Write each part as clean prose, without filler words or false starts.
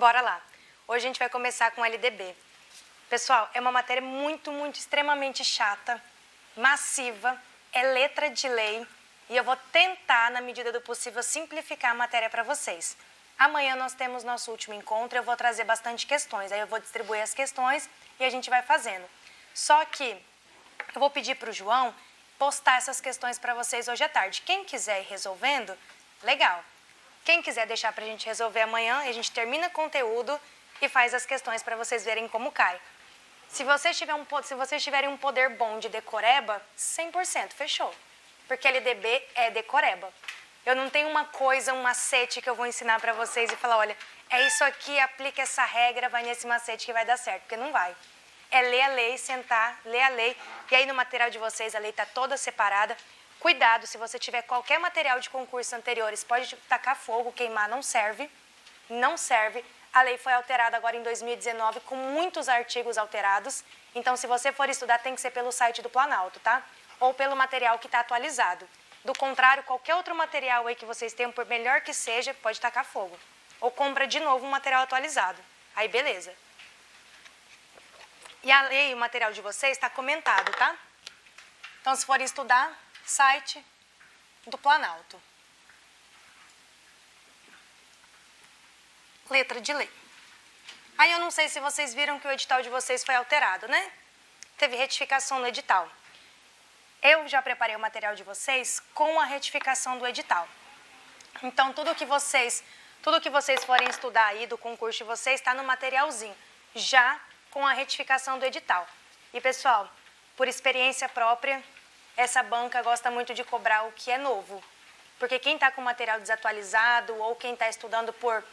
Bora lá. Hoje a gente vai começar com LDB. Pessoal, é uma matéria muito, extremamente chata, massiva, é letra de lei e eu vou tentar, na medida do possível, simplificar a matéria para vocês. Amanhã nós temos nosso último encontro, eu vou trazer bastante questões, aí eu vou distribuir as questões e a gente vai fazendo. Só que eu vou pedir para o João postar essas questões para vocês hoje à tarde. Quem quiser ir resolvendo, legal. Quem quiser deixar para a gente resolver amanhã, a gente termina o conteúdo e faz as questões para vocês verem como cai. Se vocês tiverem um poder bom de decoreba, 100%, fechou. Porque LDB é decoreba. Eu não tenho uma coisa, um macete que eu vou ensinar para vocês e falar, olha, é isso aqui, aplica essa regra, vai nesse macete que vai dar certo, porque não vai. É ler a lei, sentar, ler a lei, e aí no material de vocês a lei está toda separada. Cuidado, se você tiver qualquer material de concurso anteriores, pode tacar fogo, queimar, não serve. Não serve. A lei foi alterada agora em 2019 com muitos artigos alterados. Então, se você for estudar, tem que ser pelo site do Planalto, tá? Ou pelo material que está atualizado. Do contrário, qualquer outro material aí que vocês tenham, por melhor que seja, pode tacar fogo. Ou compra de novo um material atualizado. Aí, beleza. E a lei, o material de vocês está comentado, tá? Então, se forem estudar, site do Planalto. Letra de lei. Aí eu não sei se vocês viram que o edital de vocês foi alterado, né? Teve retificação no edital. Eu já preparei o material de vocês com a retificação do edital. Então, tudo que vocês forem estudar aí do concurso de vocês está no materialzinho, já com a retificação do edital. E, pessoal, por experiência própria, essa banca gosta muito de cobrar o que é novo. Porque quem está com material desatualizado ou quem está estudando por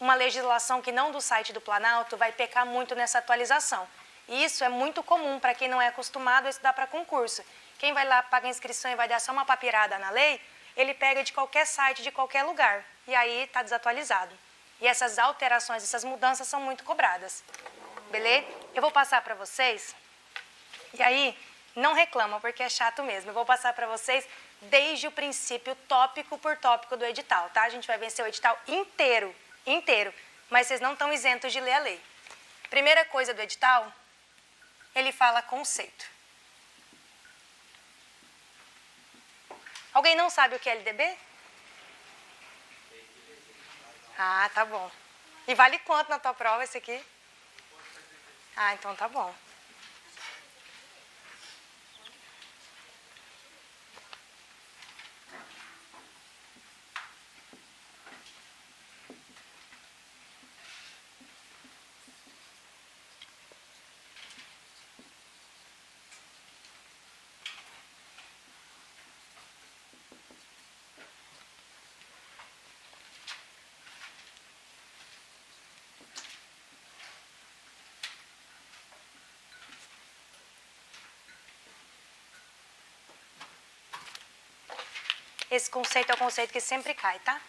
uma legislação que não do site do Planalto vai pecar muito nessa atualização. E isso é muito comum para quem não é acostumado a estudar para concurso. Quem vai lá, paga a inscrição e vai dar só uma papirada na lei, ele pega de qualquer site, de qualquer lugar. E aí está desatualizado. E essas alterações, essas mudanças são muito cobradas. Beleza? Eu vou passar para vocês. E aí, não reclamam, porque é chato mesmo. Eu vou passar para vocês desde o princípio, tópico por tópico do edital, tá? A gente vai vencer o edital inteiro, mas vocês não estão isentos de ler a lei. Primeira coisa do edital, ele fala conceito. Alguém não sabe o que é LDB? Ah, tá bom. E vale quanto na tua prova esse aqui? Ah, então tá bom. Esse conceito é o conceito que sempre cai, tá?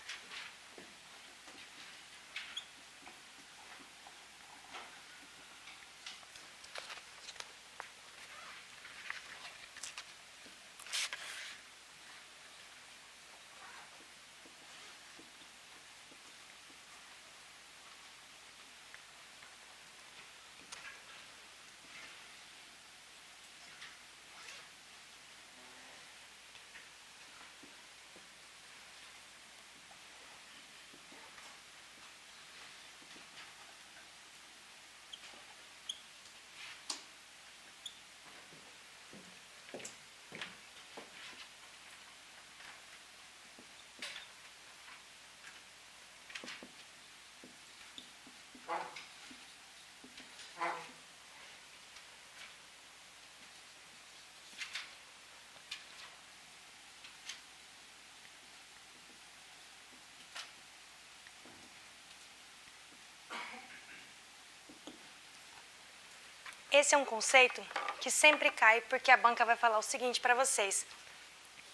Esse é um conceito que sempre cai, porque a banca vai falar o seguinte para vocês,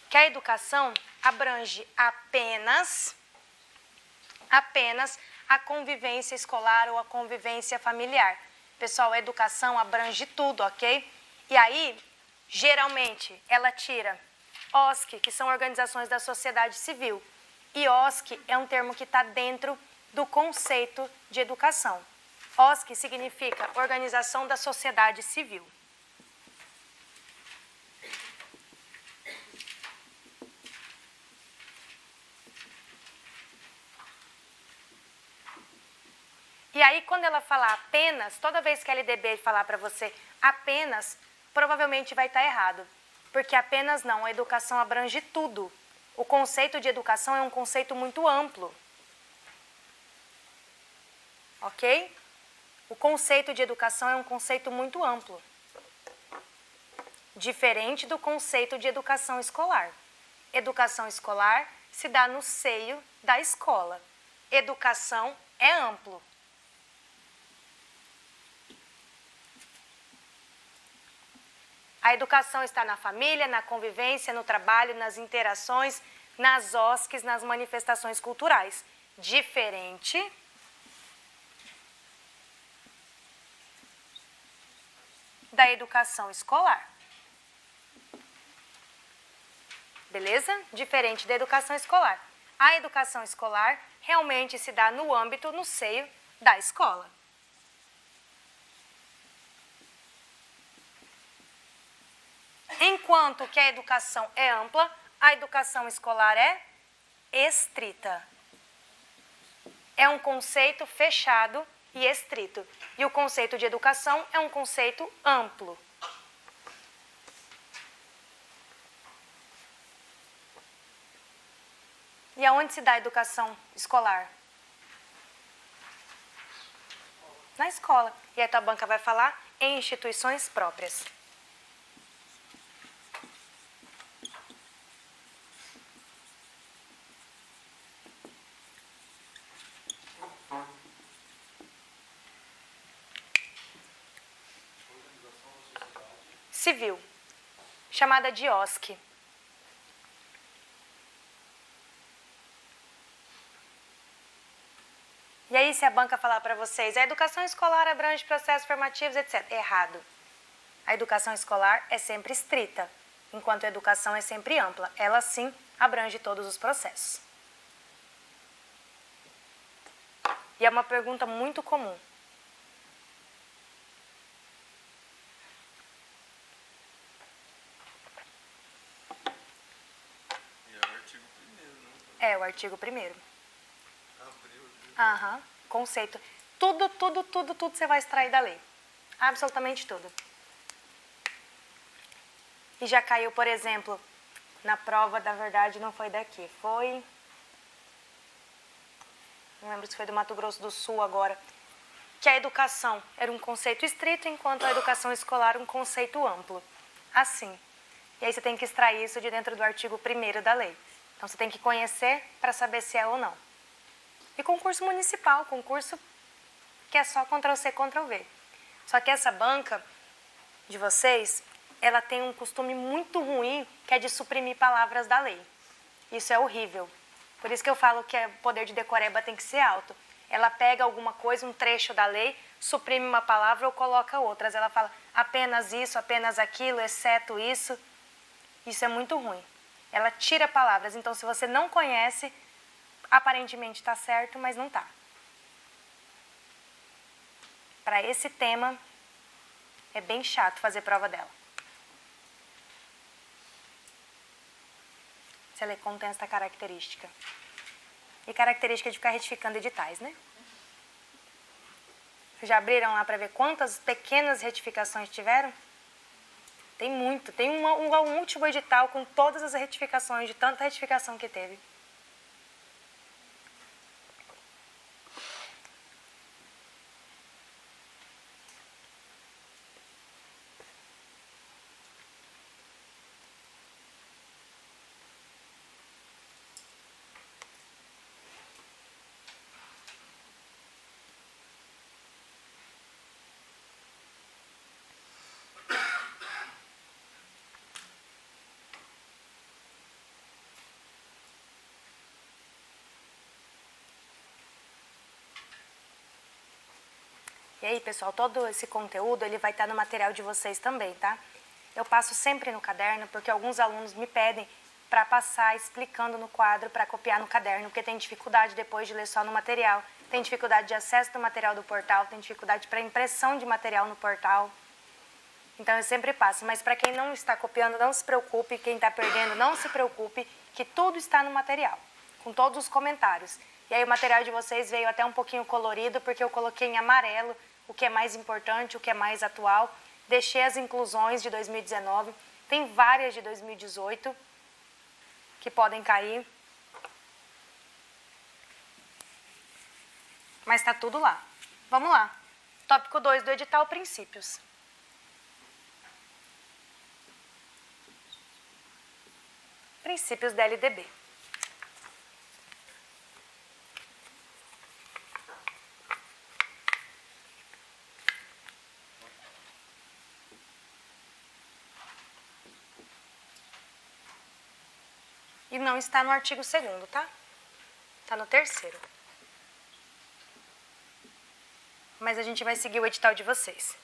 que a educação abrange apenas a convivência escolar ou a convivência familiar. Pessoal, a educação abrange tudo, ok? E aí, geralmente, ela tira OSC, que são organizações da sociedade civil. E OSC é um termo que está dentro do conceito de educação. OSC significa Organização da Sociedade Civil. E aí, quando ela falar apenas, toda vez que a LDB falar para você apenas, provavelmente vai estar errado. Porque apenas não, a educação abrange tudo. O conceito de educação é um conceito muito amplo. Ok? O conceito de educação é um conceito muito amplo. Diferente do conceito de educação escolar. Educação escolar se dá no seio da escola. Educação é amplo. A educação está na família, na convivência, no trabalho, nas interações, nas OSCs, nas manifestações culturais. Diferente da educação escolar. Beleza? Diferente da educação escolar. A educação escolar realmente se dá no âmbito, no seio da escola. Enquanto que a educação é ampla, a educação escolar é estrita. É um conceito fechado e estrito. E o conceito de educação é um conceito amplo. E aonde se dá a educação escolar? Na escola. E a tua banca vai falar em instituições próprias. Civil, chamada de OSC. E aí, se a banca falar para vocês, a educação escolar abrange processos formativos, etc. Errado. A educação escolar é sempre estrita, enquanto a educação é sempre ampla. Ela, sim, abrange todos os processos. E é uma pergunta muito comum. É o artigo 1º. Aham, conceito. Tudo você vai extrair da lei. Absolutamente tudo. E já caiu, por exemplo, na prova, da verdade, não foi daqui. Foi... Não lembro se foi do Mato Grosso do Sul agora. Que a educação era um conceito estrito, enquanto a educação escolar um conceito amplo. Assim. E aí você tem que extrair isso de dentro do artigo 1º da lei. Então, você tem que conhecer para saber se é ou não. E concurso municipal, concurso que é só Ctrl+C, Ctrl+V. Só que essa banca de vocês, ela tem um costume muito ruim, que é de suprimir palavras da lei. Isso é horrível. Por isso que eu falo que o poder de decoreba tem que ser alto. Ela pega alguma coisa, um trecho da lei, suprime uma palavra ou coloca outras. Ela fala apenas isso, apenas aquilo, exceto isso. Isso é muito ruim. Ela tira palavras. Então, se você não conhece, aparentemente está certo, mas não está. Para esse tema, é bem chato fazer prova dela. Se ela contém essa característica. E característica de ficar retificando editais, né? Vocês já abriram lá para ver quantas pequenas retificações tiveram? Tem muito. Tem um último edital com todas as retificações, de tanta retificação que teve. E aí, pessoal, todo esse conteúdo ele vai estar no material de vocês também, tá? Eu passo sempre no caderno, porque alguns alunos me pedem para passar explicando no quadro, para copiar no caderno, porque tem dificuldade depois de ler só no material, tem dificuldade de acesso do material do portal, tem dificuldade para impressão de material no portal. Então eu sempre passo, mas para quem não está copiando, não se preocupe, quem está perdendo, não se preocupe, que tudo está no material, com todos os comentários. E aí o material de vocês veio até um pouquinho colorido, porque eu coloquei em amarelo o que é mais importante, o que é mais atual. Deixei as inclusões de 2019, tem várias de 2018 que podem cair. Mas está tudo lá. Vamos lá. Tópico 2 do edital, princípios. Princípios da LDB. E não está no artigo 2º, tá? Está no 3º. Mas a gente vai seguir o edital de vocês.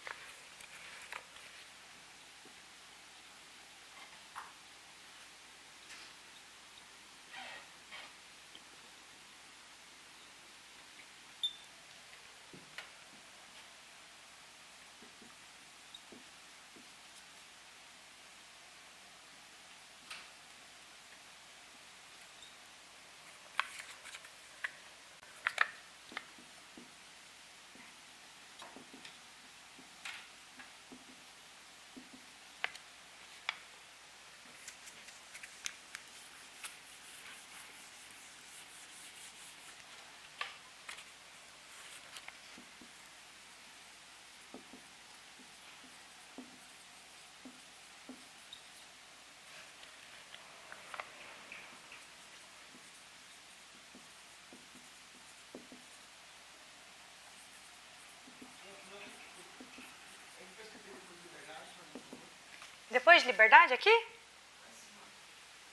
Depois de liberdade, aqui?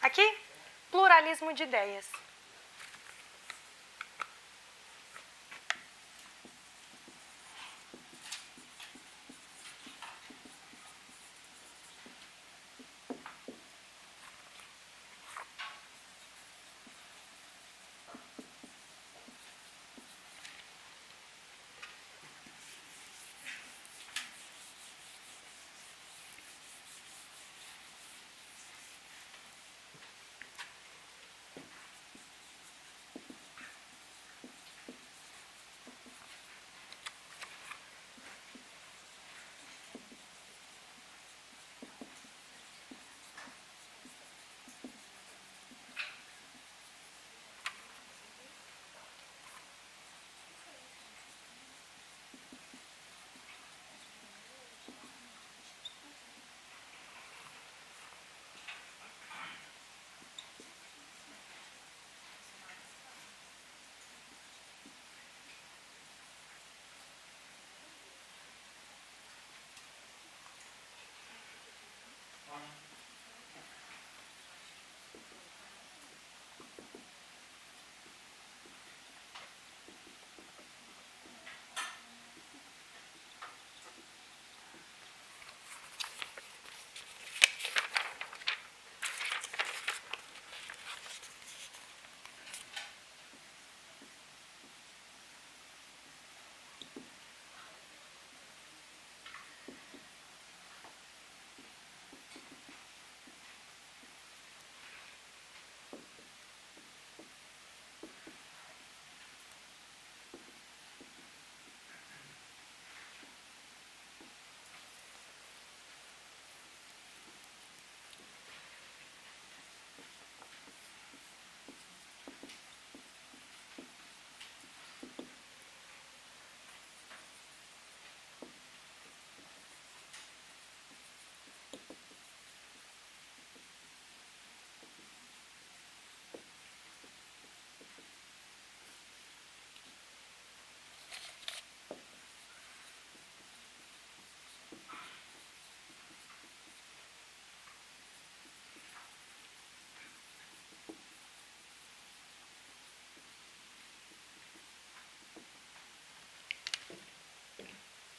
Aqui? Pluralismo de ideias.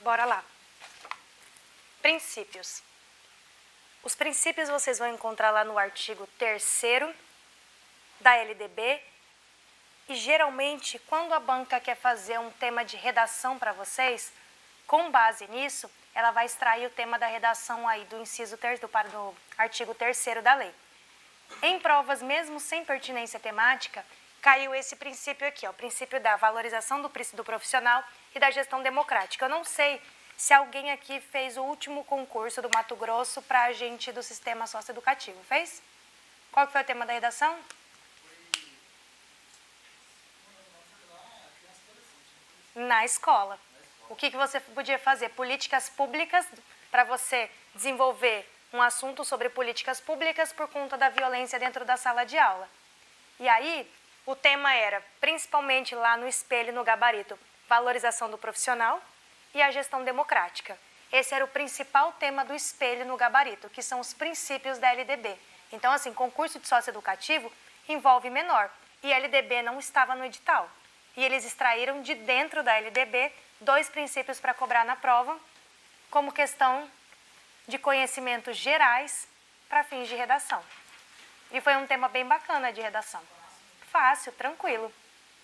Bora lá. Princípios. Os princípios vocês vão encontrar lá no artigo 3º da LDB. E geralmente, quando a banca quer fazer um tema de redação para vocês, com base nisso, ela vai extrair o tema da redação aí do inciso do artigo 3º da lei. Em provas, mesmo sem pertinência temática, caiu esse princípio aqui, ó, o princípio da valorização do profissional e da gestão democrática. Eu não sei se alguém aqui fez o último concurso do Mato Grosso para agente do sistema socioeducativo. Fez? Qual que foi o tema da redação? Na escola. O que você podia fazer? Políticas públicas para você desenvolver um assunto sobre políticas públicas por conta da violência dentro da sala de aula. E aí, o tema era, principalmente lá no espelho, no gabarito, valorização do profissional e a gestão democrática. Esse era o principal tema do espelho no gabarito, que são os princípios da LDB. Então, assim, concurso de socioeducativo envolve menor. E a LDB não estava no edital. E eles extraíram de dentro da LDB 2 princípios para cobrar na prova, como questão de conhecimentos gerais para fins de redação. E foi um tema bem bacana de redação. Fácil, tranquilo,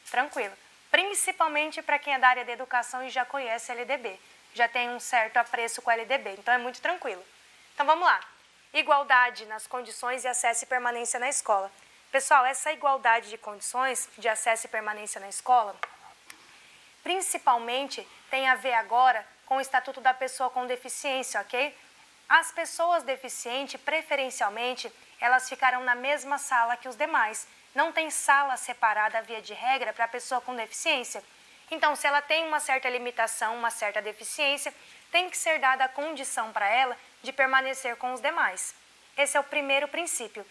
tranquilo. Principalmente para quem é da área da educação e já conhece a LDB. Já tem um certo apreço com a LDB, então é muito tranquilo. Então vamos lá. Igualdade nas condições de acesso e permanência na escola. Pessoal, essa igualdade de condições de acesso e permanência na escola, principalmente tem a ver agora com o Estatuto da Pessoa com Deficiência, ok? As pessoas deficientes, preferencialmente, elas ficaram na mesma sala que os demais. Não tem sala separada, via de regra, para a pessoa com deficiência. Então, se ela tem uma certa limitação, uma certa deficiência, tem que ser dada a condição para ela de permanecer com os demais. Esse é o primeiro princípio.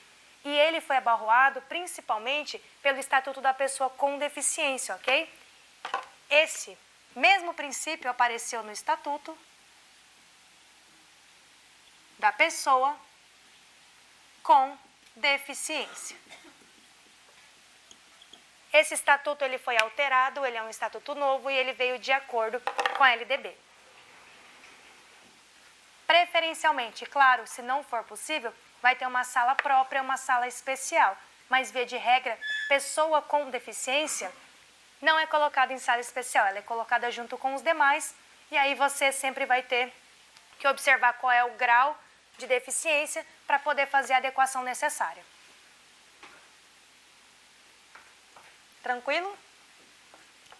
E ele foi abarroado principalmente pelo Estatuto da Pessoa com Deficiência, ok? Esse mesmo princípio apareceu no Estatuto da Pessoa com Deficiência. Esse estatuto ele foi alterado, ele é um estatuto novo e ele veio de acordo com a LDB. Preferencialmente, claro, se não for possível, vai ter uma sala própria, uma sala especial. Mas, via de regra, pessoa com deficiência não é colocada em sala especial, ela é colocada junto com os demais. E aí você sempre vai ter que observar qual é o grau de deficiência para poder fazer a adequação necessária. Tranquilo?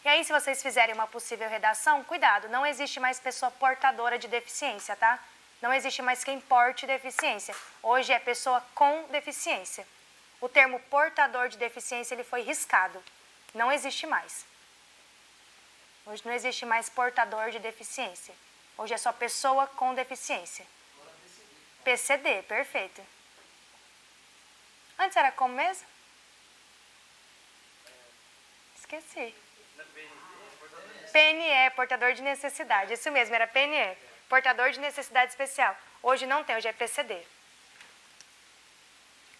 E aí, se vocês fizerem uma possível redação, cuidado, não existe mais pessoa portadora de deficiência, tá? Não existe mais quem porte deficiência. Hoje é pessoa com deficiência. O termo portador de deficiência ele foi riscado. Não existe mais. Hoje não existe mais portador de deficiência. Hoje é só pessoa com deficiência. PCD, perfeito. Antes era como mesmo? Esqueci. PNE, portador de necessidade. Isso mesmo, era PNE. Portador de necessidade especial. Hoje não tem, hoje é PCD.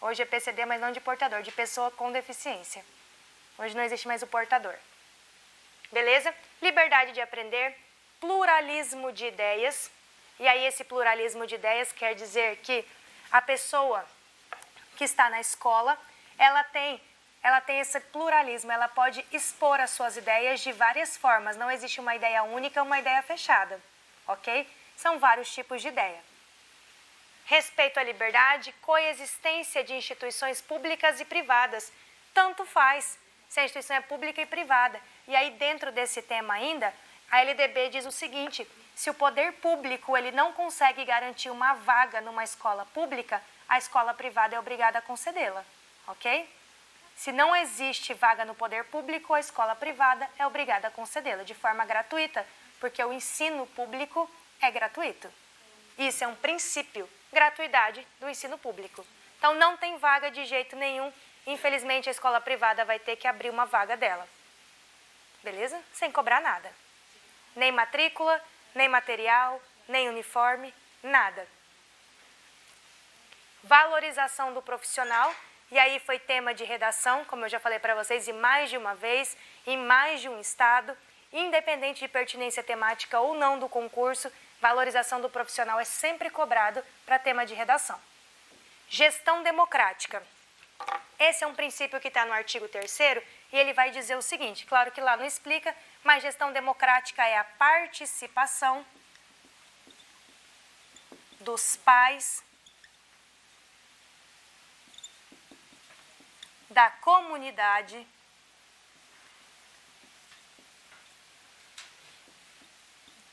Hoje é PCD, mas não de portador, de pessoa com deficiência. Hoje não existe mais o portador. Beleza? Liberdade de aprender, pluralismo de ideias. E aí esse pluralismo de ideias quer dizer que a pessoa que está na escola, ela tem esse pluralismo, ela pode expor as suas ideias de várias formas. Não existe uma ideia única, uma ideia fechada, ok? São vários tipos de ideia. Respeito à liberdade, coexistência de instituições públicas e privadas. Tanto faz se a instituição é pública e privada. E aí, dentro desse tema ainda, a LDB diz o seguinte: se o poder público ele não consegue garantir uma vaga numa escola pública, a escola privada é obrigada a concedê-la, ok? Se não existe vaga no poder público, a escola privada é obrigada a concedê-la de forma gratuita, porque o ensino público é gratuito. Isso é um princípio, gratuidade do ensino público. Então, não tem vaga de jeito nenhum. Infelizmente, a escola privada vai ter que abrir uma vaga dela. Beleza? Sem cobrar nada. Nem matrícula, nem material, nem uniforme, nada. Valorização do profissional. E aí foi tema de redação, como eu já falei para vocês, e mais de uma vez, em mais de um estado. independente de pertinência temática ou não do concurso, valorização do profissional é sempre cobrado para tema de redação. Gestão democrática. Esse é um princípio que está no artigo 3º e ele vai dizer o seguinte, claro que lá não explica, mas gestão democrática é a participação dos pais, da comunidade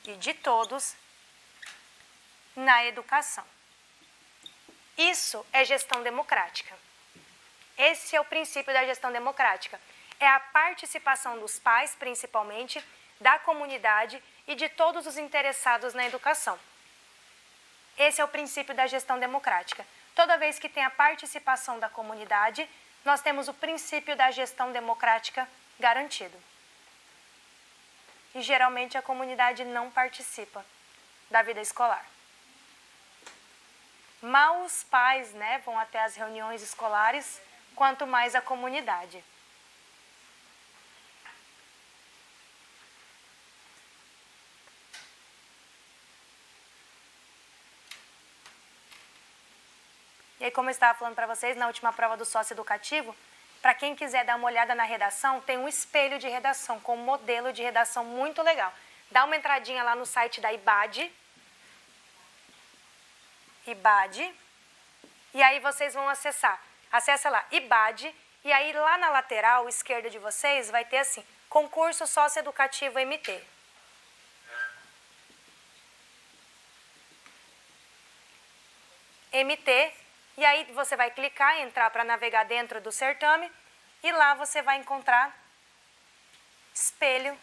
e de todos na educação. Isso é gestão democrática. Esse é o princípio da gestão democrática. É a participação dos pais, principalmente, da comunidade e de todos os interessados na educação. Esse é o princípio da gestão democrática. Toda vez que tem a participação da comunidade, nós temos o princípio da gestão democrática garantido. E geralmente a comunidade não participa da vida escolar. Mal os pais, vão até as reuniões escolares, quanto mais a comunidade. E aí, como eu estava falando para vocês, na última prova do sócio-educativo, para quem quiser dar uma olhada na redação, tem um espelho de redação, com um modelo de redação muito legal. Dá uma entradinha lá no site da IBAD, e aí vocês vão acessar. Acessa lá, IBAD, e aí lá na lateral esquerda de vocês vai ter assim, concurso sócio-educativo MT. MT, e aí você vai clicar, entrar para navegar dentro do certame, e lá você vai encontrar espelho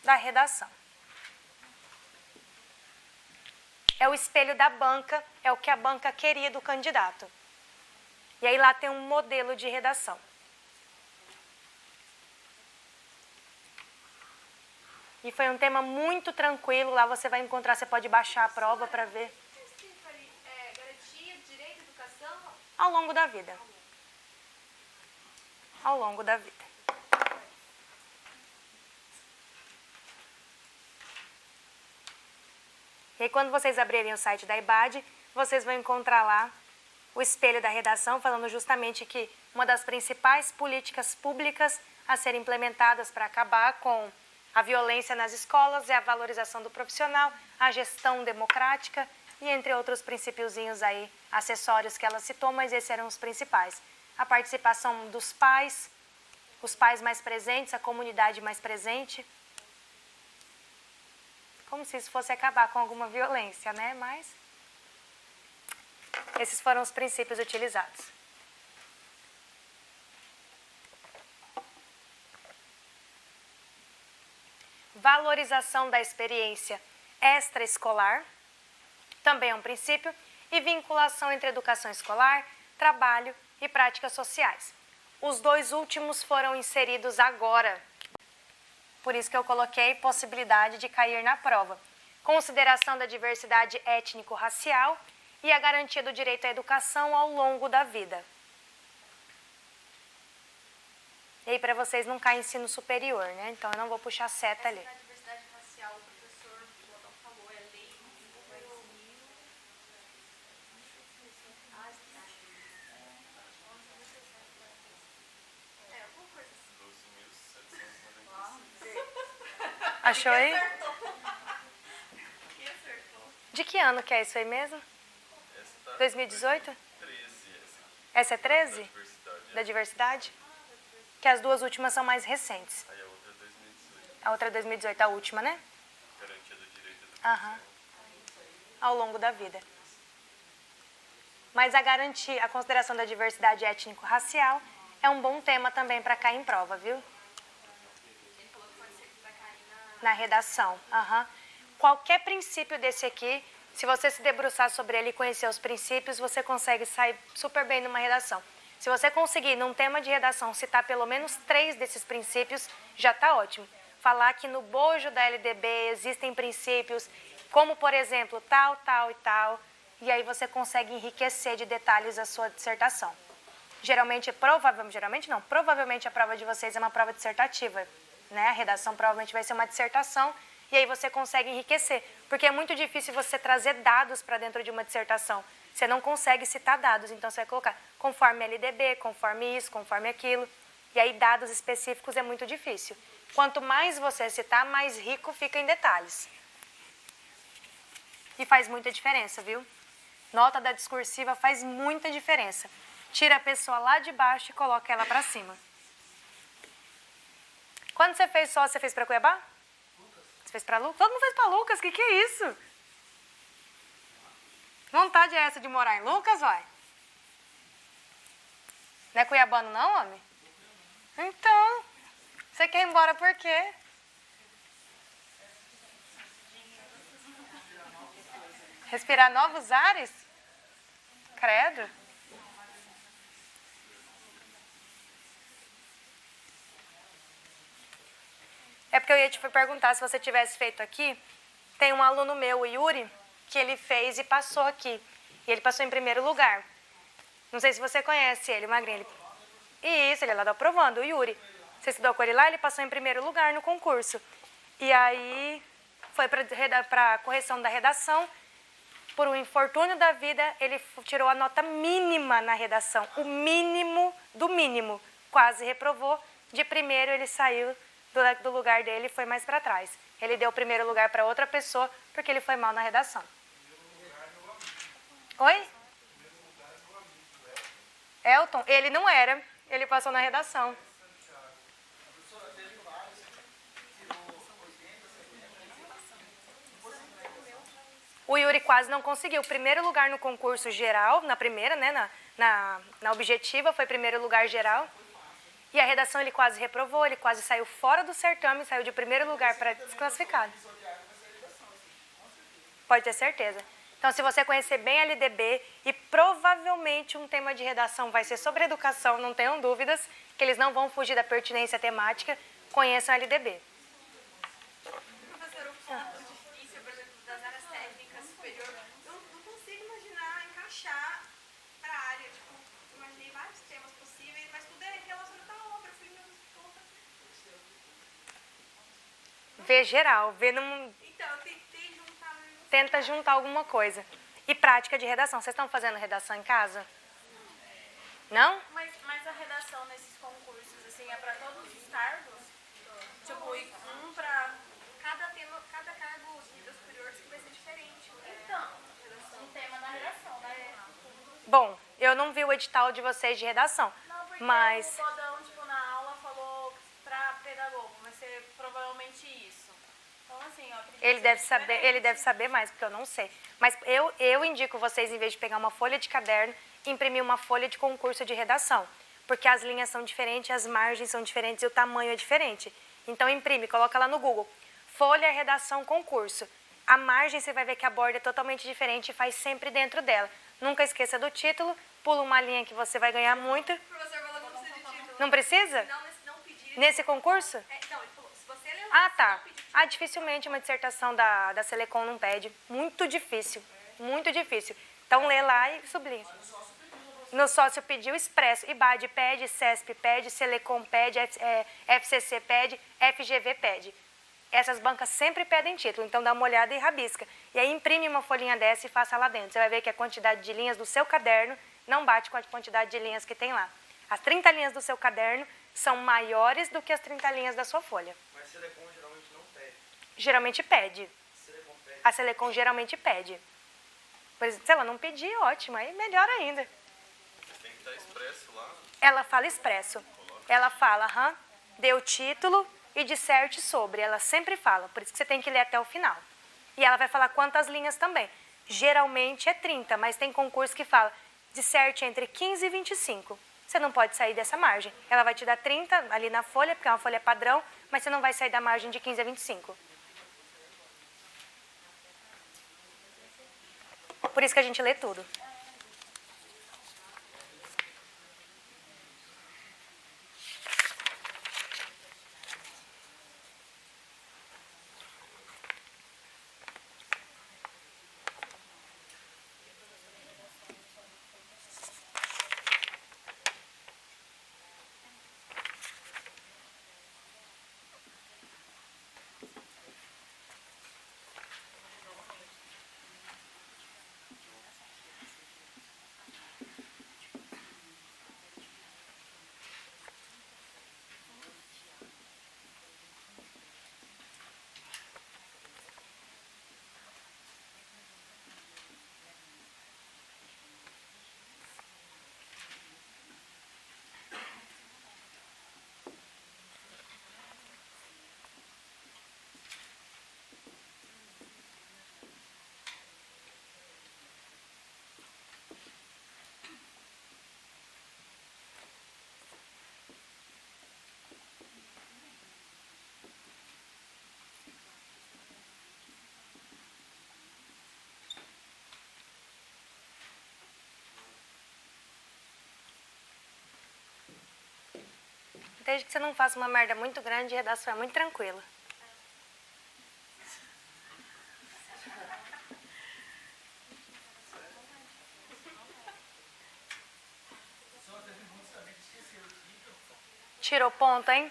da redação. É o espelho da banca, é o que a banca queria do candidato. E aí lá tem um modelo de redação. E foi um tema muito tranquilo, lá você vai encontrar, você pode baixar a prova para ver. Garantia de direito à educação? Ao longo da vida. Ao longo da vida. E aí, quando vocês abrirem o site da IBAD, vocês vão encontrar lá o espelho da redação, falando justamente que uma das principais políticas públicas a serem implementadas para acabar com a violência nas escolas é a valorização do profissional, a gestão democrática e entre outros princípiozinhos aí, acessórios que ela citou, mas esses eram os principais. A participação dos pais, os pais mais presentes, a comunidade mais presente. Como se isso fosse acabar com alguma violência, Mas esses foram os princípios utilizados. Valorização da experiência extraescolar, também é um princípio, e vinculação entre educação escolar, trabalho e práticas sociais. Os dois últimos foram inseridos agora. Por isso que eu coloquei possibilidade de cair na prova. Consideração da diversidade étnico-racial e a garantia do direito à educação ao longo da vida. E aí, para vocês não cair ensino superior, Então, eu não vou puxar seta ali. A diversidade racial, o professor Plotão falou, é lei do Brasil. Alguma coisa assim. Achou aí? Quem acertou? De que ano que é isso aí mesmo? 2018? 13, Essa é 13? diversidade. Da diversidade? Que as duas últimas são mais recentes. Aí a outra é 2018. A outra é 2018, a última, Garantia do direito à educação. Ao longo da vida. Mas a garantia, a consideração da diversidade étnico-racial é um bom tema também para cair em prova, viu? Ele falou que pode ser que vai cair Na redação. Qualquer princípio desse aqui, se você se debruçar sobre ele e conhecer os princípios, você consegue sair super bem numa redação. Se você conseguir, num tema de redação, citar pelo menos 3 desses princípios, já está ótimo. Falar que no bojo da LDB existem princípios, como, por exemplo, tal, tal e tal, e aí você consegue enriquecer de detalhes a sua dissertação. Provavelmente a prova de vocês é uma prova dissertativa, né? A redação provavelmente vai ser uma dissertação e aí você consegue enriquecer, porque é muito difícil você trazer dados para dentro de uma dissertação. Você não consegue citar dados, então você vai colocar conforme LDB, conforme isso, conforme aquilo, e aí dados específicos é muito difícil. Quanto mais você citar, mais rico fica em detalhes. E faz muita diferença, viu? Nota da discursiva faz muita diferença. Tira a pessoa lá de baixo e coloca ela para cima. Quando você fez só, você fez para Cuiabá? Lucas. Você fez para Lucas? Todo mundo fez para Lucas, o que é isso? Vontade é essa de morar em Lucas, vai? Não é cuiabano não, homem? Então, você quer ir embora por quê? Respirar novos ares? Credo. É porque eu ia te perguntar se você tivesse feito aqui. Tem um aluno meu, o Yuri, que ele fez e passou aqui. E ele passou em primeiro lugar. Não sei se você conhece ele, o magrinho. Isso, ele é lá do Aprovando, o Yuri. Você estudou com ele lá, ele passou em primeiro lugar no concurso. E aí foi para a correção da redação. Por um infortúnio da vida, ele tirou a nota mínima na redação. O mínimo do mínimo. Quase reprovou. De primeiro, ele saiu do lugar dele e foi mais para trás. Ele deu o primeiro lugar para outra pessoa porque ele foi mal na redação. Oi? Elton? Ele não era. Ele passou na redação. O Yuri quase não conseguiu. Primeiro lugar no concurso geral, na primeira, né? Na objetiva, foi primeiro lugar geral. E a redação ele quase reprovou, ele quase saiu fora do certame, saiu de primeiro lugar para desclassificado. Pode ter certeza. Então, se você conhecer bem a LDB, e provavelmente um tema de redação vai ser sobre educação, não tenham dúvidas, que eles não vão fugir da pertinência temática, conheçam a LDB. Professor, o ponto difícil, por exemplo, das áreas técnicas superior, eu não consigo imaginar encaixar para a área. Tipo, imaginei vários temas possíveis, mas tudo é relacionado à obra. Eu falei, meu Deus, como fazer? Vê geral, vê num... Então, eu tentei juntar... Tenta juntar alguma coisa. E prática de redação. Vocês estão fazendo redação em casa? Não? Mas a redação nesses concursos, assim, é para todos os cargos? Tipo, e um para cada tema, cada cargo de nível superior que vai ser diferente. Então, um tema na redação, né? Bom, eu não vi o edital de vocês de redação. Não, porque mas... o Bodão, tipo, na aula falou para pedagogo, vai ser provavelmente isso. Então, assim, eu acredito Ele deve saber mais, porque eu não sei. Mas eu indico vocês, em vez de pegar uma folha de caderno, imprimir uma folha de concurso de redação. Porque as linhas são diferentes, as margens são diferentes e o tamanho é diferente. Então, imprime, coloca lá no Google. Folha, redação, concurso. A margem, você vai ver que a borda é totalmente diferente e faz sempre dentro dela. Nunca esqueça do título, pula uma linha que você vai ganhar muito. O professor falou que não precisa de título. Não precisa? Não pedir. Nesse concurso? Não, ele falou, se você ler Ah, tá. Ah, dificilmente uma dissertação da Selecom não pede. Muito difícil. Muito difícil. Então, lê lá e sublinha. No sócio pediu expresso. IBAD pede, CESP pede, Selecom pede, FCC pede, FGV pede. Essas bancas sempre pedem título, então dá uma olhada e rabisca. E aí imprime uma folhinha dessa e faça lá dentro. Você vai ver que a quantidade de linhas do seu caderno não bate com a quantidade de linhas que tem lá. As 30 linhas do seu caderno são maiores do que as 30 linhas da sua folha. Mas Selecom geralmente não pede. Geralmente pede. Selecom pede. A Selecom geralmente pede. Por exemplo, se ela não pedir, ótimo, aí melhor ainda. Tem que estar expresso lá. Ela fala expresso. Ela fala, dê o título e disserte sobre. Ela sempre fala, por isso que você tem que ler até o final. E ela vai falar quantas linhas também. Geralmente é 30, mas tem concurso que fala disserte entre 15 e 25. Você não pode sair dessa margem. Ela vai te dar 30 ali na folha, porque é uma folha padrão, mas você não vai sair da margem de 15 a 25. Por isso que a gente lê tudo. desde que você não faça uma merda muito grande, redação é muito tranquila. Tirou ponto, hein?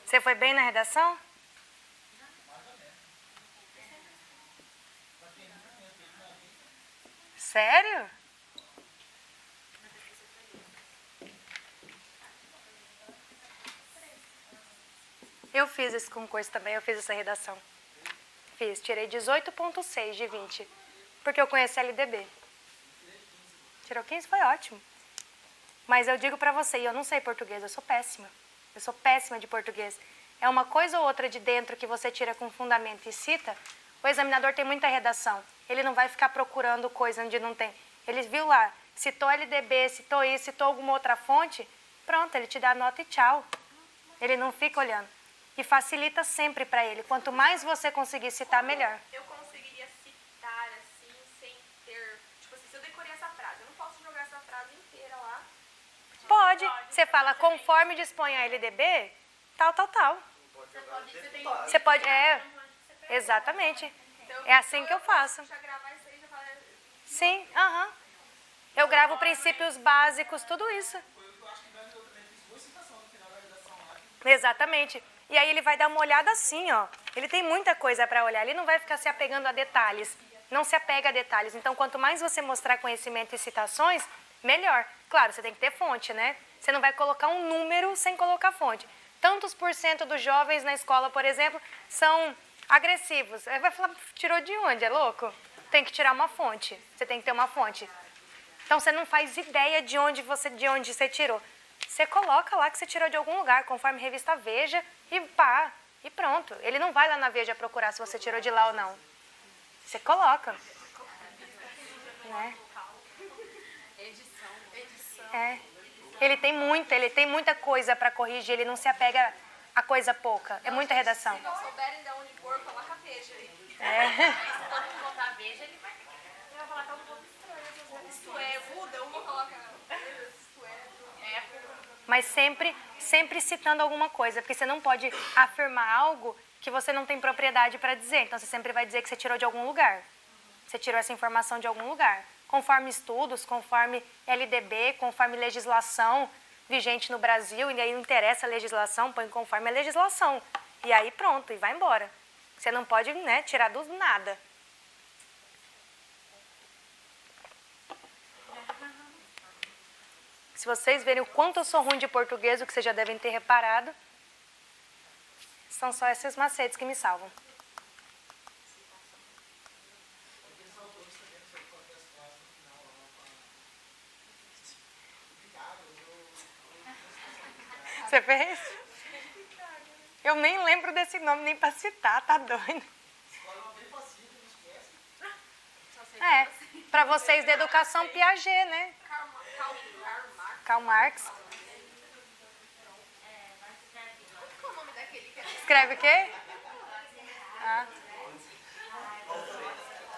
Você foi bem na redação? Sério? Eu fiz esse concurso também, eu fiz essa redação. Fiz, tirei 18,6 de 20, porque eu conheci a LDB. Tirou 15, foi ótimo. Mas eu digo pra você, e eu não sei português, eu sou péssima. Eu sou péssima de português. É uma coisa ou outra de dentro que você tira com fundamento e cita. O examinador tem muita redação. Ele não vai ficar procurando coisa onde não tem. Ele viu lá, citou LDB, citou isso, citou alguma outra fonte. Pronto, ele te dá a nota e tchau. Ele não fica olhando. E facilita sempre para ele. Quanto mais você conseguir citar, melhor. Eu conseguiria citar assim, sem ter... Tipo assim, se eu decorei essa frase, eu não posso jogar essa frase inteira lá. Pode. Você fala, conforme dispõe a LDB, tal, tal, tal. Você pode, exatamente. Então, É assim que eu faço. já gravar isso aí, já falar... Sim, aham. Eu gravo princípios básicos, tudo isso. Exatamente. E aí ele vai dar uma olhada assim, ó. Ele tem muita coisa para olhar. Ele não vai ficar se apegando a detalhes. Não se apega a detalhes. Então, quanto mais você mostrar conhecimento e citações, melhor. Claro, você tem que ter fonte, né? Você não vai colocar um número sem colocar fonte. Tantos por cento dos jovens na escola, por exemplo, são agressivos. Aí vai falar, tirou de onde? É louco? Tem que tirar uma fonte. Você tem que ter uma fonte. Então, você não faz ideia de onde você tirou. Você coloca lá que você tirou de algum lugar, conforme revista Veja, e pá, e pronto. Ele não vai lá na Veja procurar se você tirou de lá ou não. Você coloca. Né? É. Ele tem muita coisa para corrigir, ele não se apega a coisa pouca. É muita redação. Se não souberem de onde pôr, coloca Veja aí. Se todo mundo botar Veja, ele vai falar que é um pouco estranho. Isto é, muda, uma coloca... Isto é... Mas sempre citando alguma coisa, porque você não pode afirmar algo que você não tem propriedade para dizer. Então, você sempre vai dizer que você tirou de algum lugar. Você tirou essa informação de algum lugar. Conforme estudos, conforme LDB, conforme legislação vigente no Brasil, e aí não interessa a legislação, põe conforme a legislação. E aí pronto, e vai embora. Você não pode, né, tirar do nada. Se vocês verem o quanto eu sou ruim de português, o que vocês já devem ter reparado, são só esses macetes que me salvam. Você fez? Eu nem lembro desse nome, nem para citar, tá doido? Para vocês da educação Piaget, né? Karl Marx. Qual é o nome daquele que é... Escreve o quê?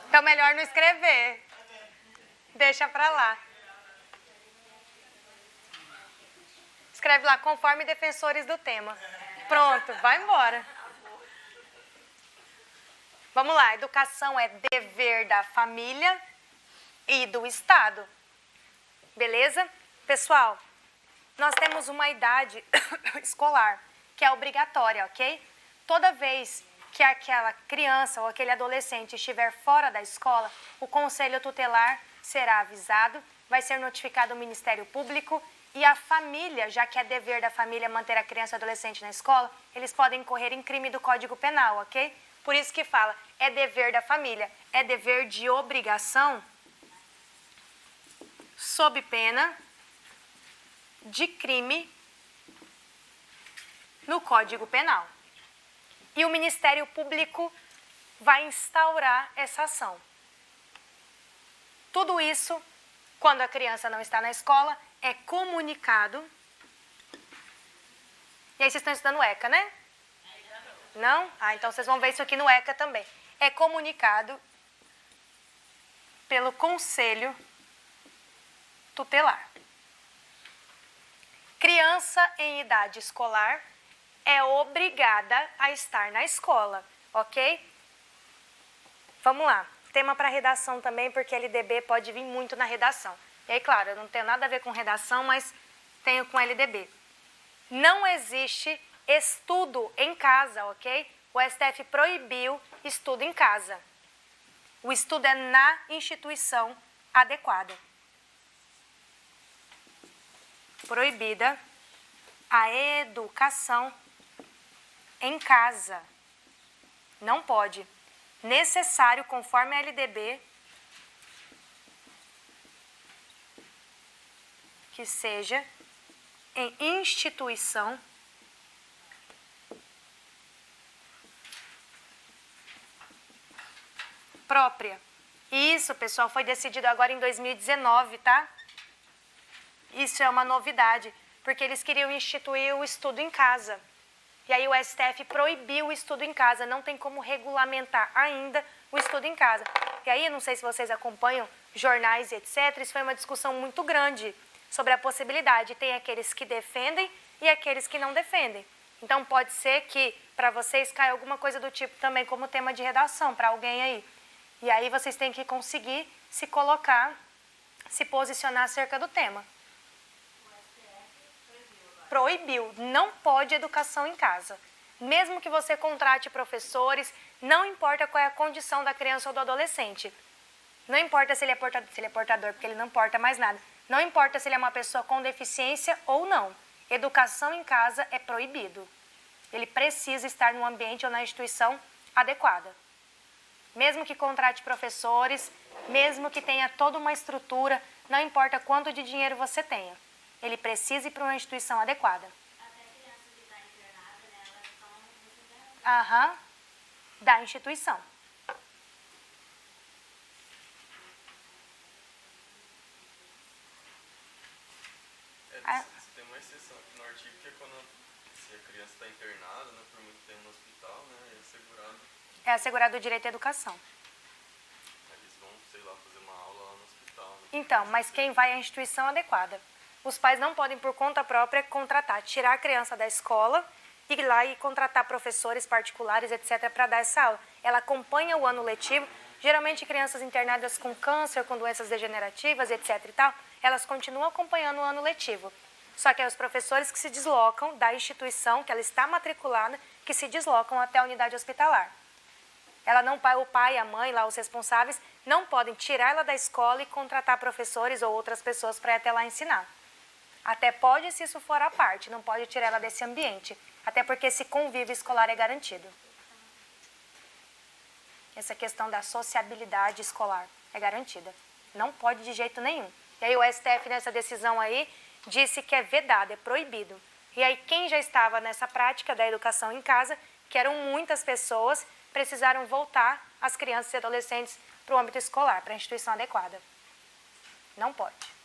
Então, melhor não escrever. Deixa pra lá. Escreve lá, conforme defensores do tema. Pronto, vai embora. Vamos lá, educação é dever da família e do Estado. Beleza? Pessoal, nós temos uma idade escolar que é obrigatória, ok? Toda vez que aquela criança ou aquele adolescente estiver fora da escola, o conselho tutelar será avisado, vai ser notificado o Ministério Público e a família, já que é dever da família manter a criança ou adolescente na escola, eles podem incorrer em crime do Código Penal, ok? Por isso que fala, é dever da família, é dever de obrigação, sob pena de crime no Código Penal. e o Ministério Público vai instaurar essa ação. Tudo isso, quando a criança não está na escola, é comunicado. E aí vocês estão estudando ECA, né? Não? Ah, então vocês vão ver isso aqui no ECA também. É comunicado pelo Conselho Tutelar. Criança em idade escolar é obrigada a estar na escola, ok? Vamos lá. Tema para redação também, porque LDB pode vir muito na redação. E aí, claro, eu não tenho nada a ver com redação, mas tenho com LDB. Não existe estudo em casa, ok? O STF proibiu estudo em casa. O estudo é na instituição adequada. Proibida a educação em casa. Não pode. Necessário, conforme a LDB, que seja em instituição própria. Isso, pessoal, foi decidido agora em 2019, tá? Isso é uma novidade, porque eles queriam instituir o estudo em casa. E aí o STF proibiu o estudo em casa, não tem como regulamentar ainda o estudo em casa. E aí, não sei se vocês acompanham jornais e etc., isso foi uma discussão muito grande sobre a possibilidade. Tem aqueles que defendem e aqueles que não defendem. Então, pode ser que para vocês caia alguma coisa do tipo também como tema de redação para alguém aí. E aí vocês têm que conseguir se colocar, se posicionar acerca do tema. Proibiu, não pode educação em casa. Mesmo que você contrate professores, não importa qual é a condição da criança ou do adolescente. Não importa se ele é portador, porque ele não porta mais nada. Não importa se ele é uma pessoa com deficiência ou não. Educação em casa é proibido. Ele precisa estar no ambiente ou na instituição adequada. Mesmo que contrate professores, mesmo que tenha toda uma estrutura, não importa quanto de dinheiro você tenha. Ele precisa ir para uma instituição adequada. Até crianças que estão internadas, né, elas estão Aham. Da instituição. Tem uma exceção aqui no artigo que é quando se a criança está internada, né, por muito tempo no hospital, né, é assegurado. É assegurado o direito à educação. Eles vão, sei lá, fazer uma aula lá no hospital. Né? Então, mas quem vai é a instituição adequada. Os pais não podem, por conta própria, contratar, tirar a criança da escola e ir lá e contratar professores particulares, etc., para dar essa aula. Ela acompanha o ano letivo. Geralmente, crianças internadas com câncer, com doenças degenerativas, etc. e tal, elas continuam acompanhando o ano letivo. Só que é os professores que se deslocam da instituição, que ela está matriculada, que se deslocam até a unidade hospitalar. Ela não, o pai, a mãe, lá os responsáveis, não podem tirar ela da escola e contratar professores ou outras pessoas para ir até lá ensinar. Até pode, se isso for à parte, não pode tirar ela desse ambiente. Até porque esse convívio escolar é garantido. Essa questão da sociabilidade escolar é garantida. Não pode de jeito nenhum. E aí o STF, nessa decisão aí, disse que é vedado, é proibido. E aí quem já estava nessa prática da educação em casa, que eram muitas pessoas, precisaram voltar as crianças e adolescentes para o âmbito escolar, para a instituição adequada. Não pode.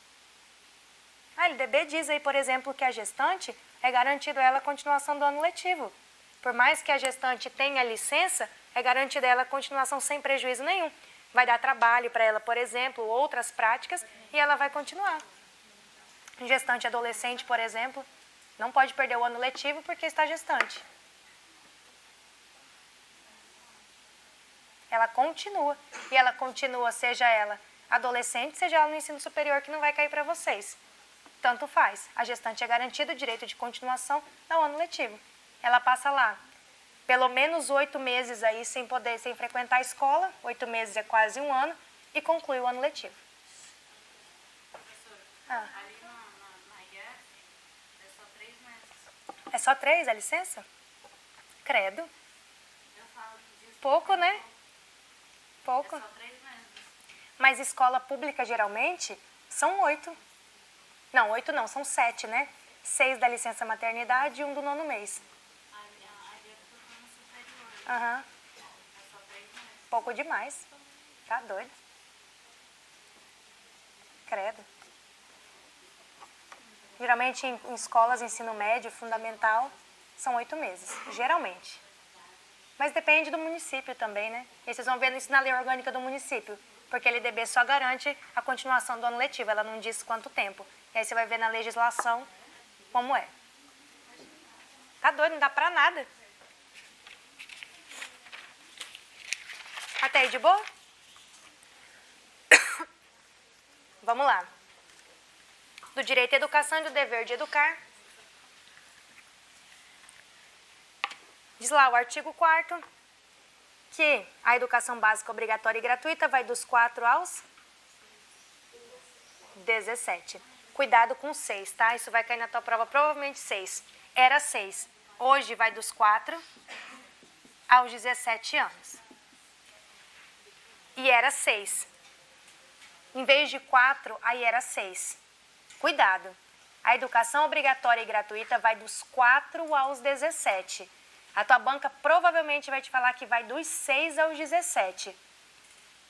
A LDB diz aí, por exemplo, que a gestante é garantido a ela a continuação do ano letivo. Por mais que a gestante tenha licença, é garantida a ela a continuação sem prejuízo nenhum. Vai dar trabalho para ela, por exemplo, outras práticas, e ela vai continuar. Gestante adolescente, por exemplo, não pode perder o ano letivo porque está gestante. Ela continua. E ela continua, seja ela adolescente, seja ela no ensino superior, que não vai cair para vocês. Tanto faz. A gestante é garantida o direito de continuação no ano letivo. Ela passa lá pelo menos 8 meses aí sem frequentar a escola, 8 meses é quase um ano, e conclui o ano letivo. Professora, ali na IEF é só 3 meses. É só 3 a licença? Credo. Eu falo disso. Pouco, né? Pouco. É só 3 meses. Mas escola pública, geralmente, são 8. Não, 8 não, são 7, né? 6 da licença maternidade e 1 do 9º mês. Ali eu tô falando superior. Aham. Pouco demais. Tá doido. Credo. Geralmente em escolas, ensino médio, fundamental, são 8 meses. Geralmente. Mas depende do município também, né? E vocês vão ver isso na lei orgânica do município. Porque a LDB só garante a continuação do ano letivo. Ela não diz quanto tempo. E aí você vai ver na legislação como é. Tá doido, não dá pra nada. Até aí de boa? Vamos lá. Do direito à educação e do dever de educar. Diz lá o artigo 4º que a educação básica obrigatória e gratuita vai dos 4 aos 17. Cuidado com 6, tá? Isso vai cair na tua prova, provavelmente 6. Era 6. Hoje vai dos 4 aos 17 anos. E era 6. Em vez de 4, aí era 6. Cuidado. A educação obrigatória e gratuita vai dos 4 aos 17. A tua banca provavelmente vai te falar que vai dos 6 aos 17.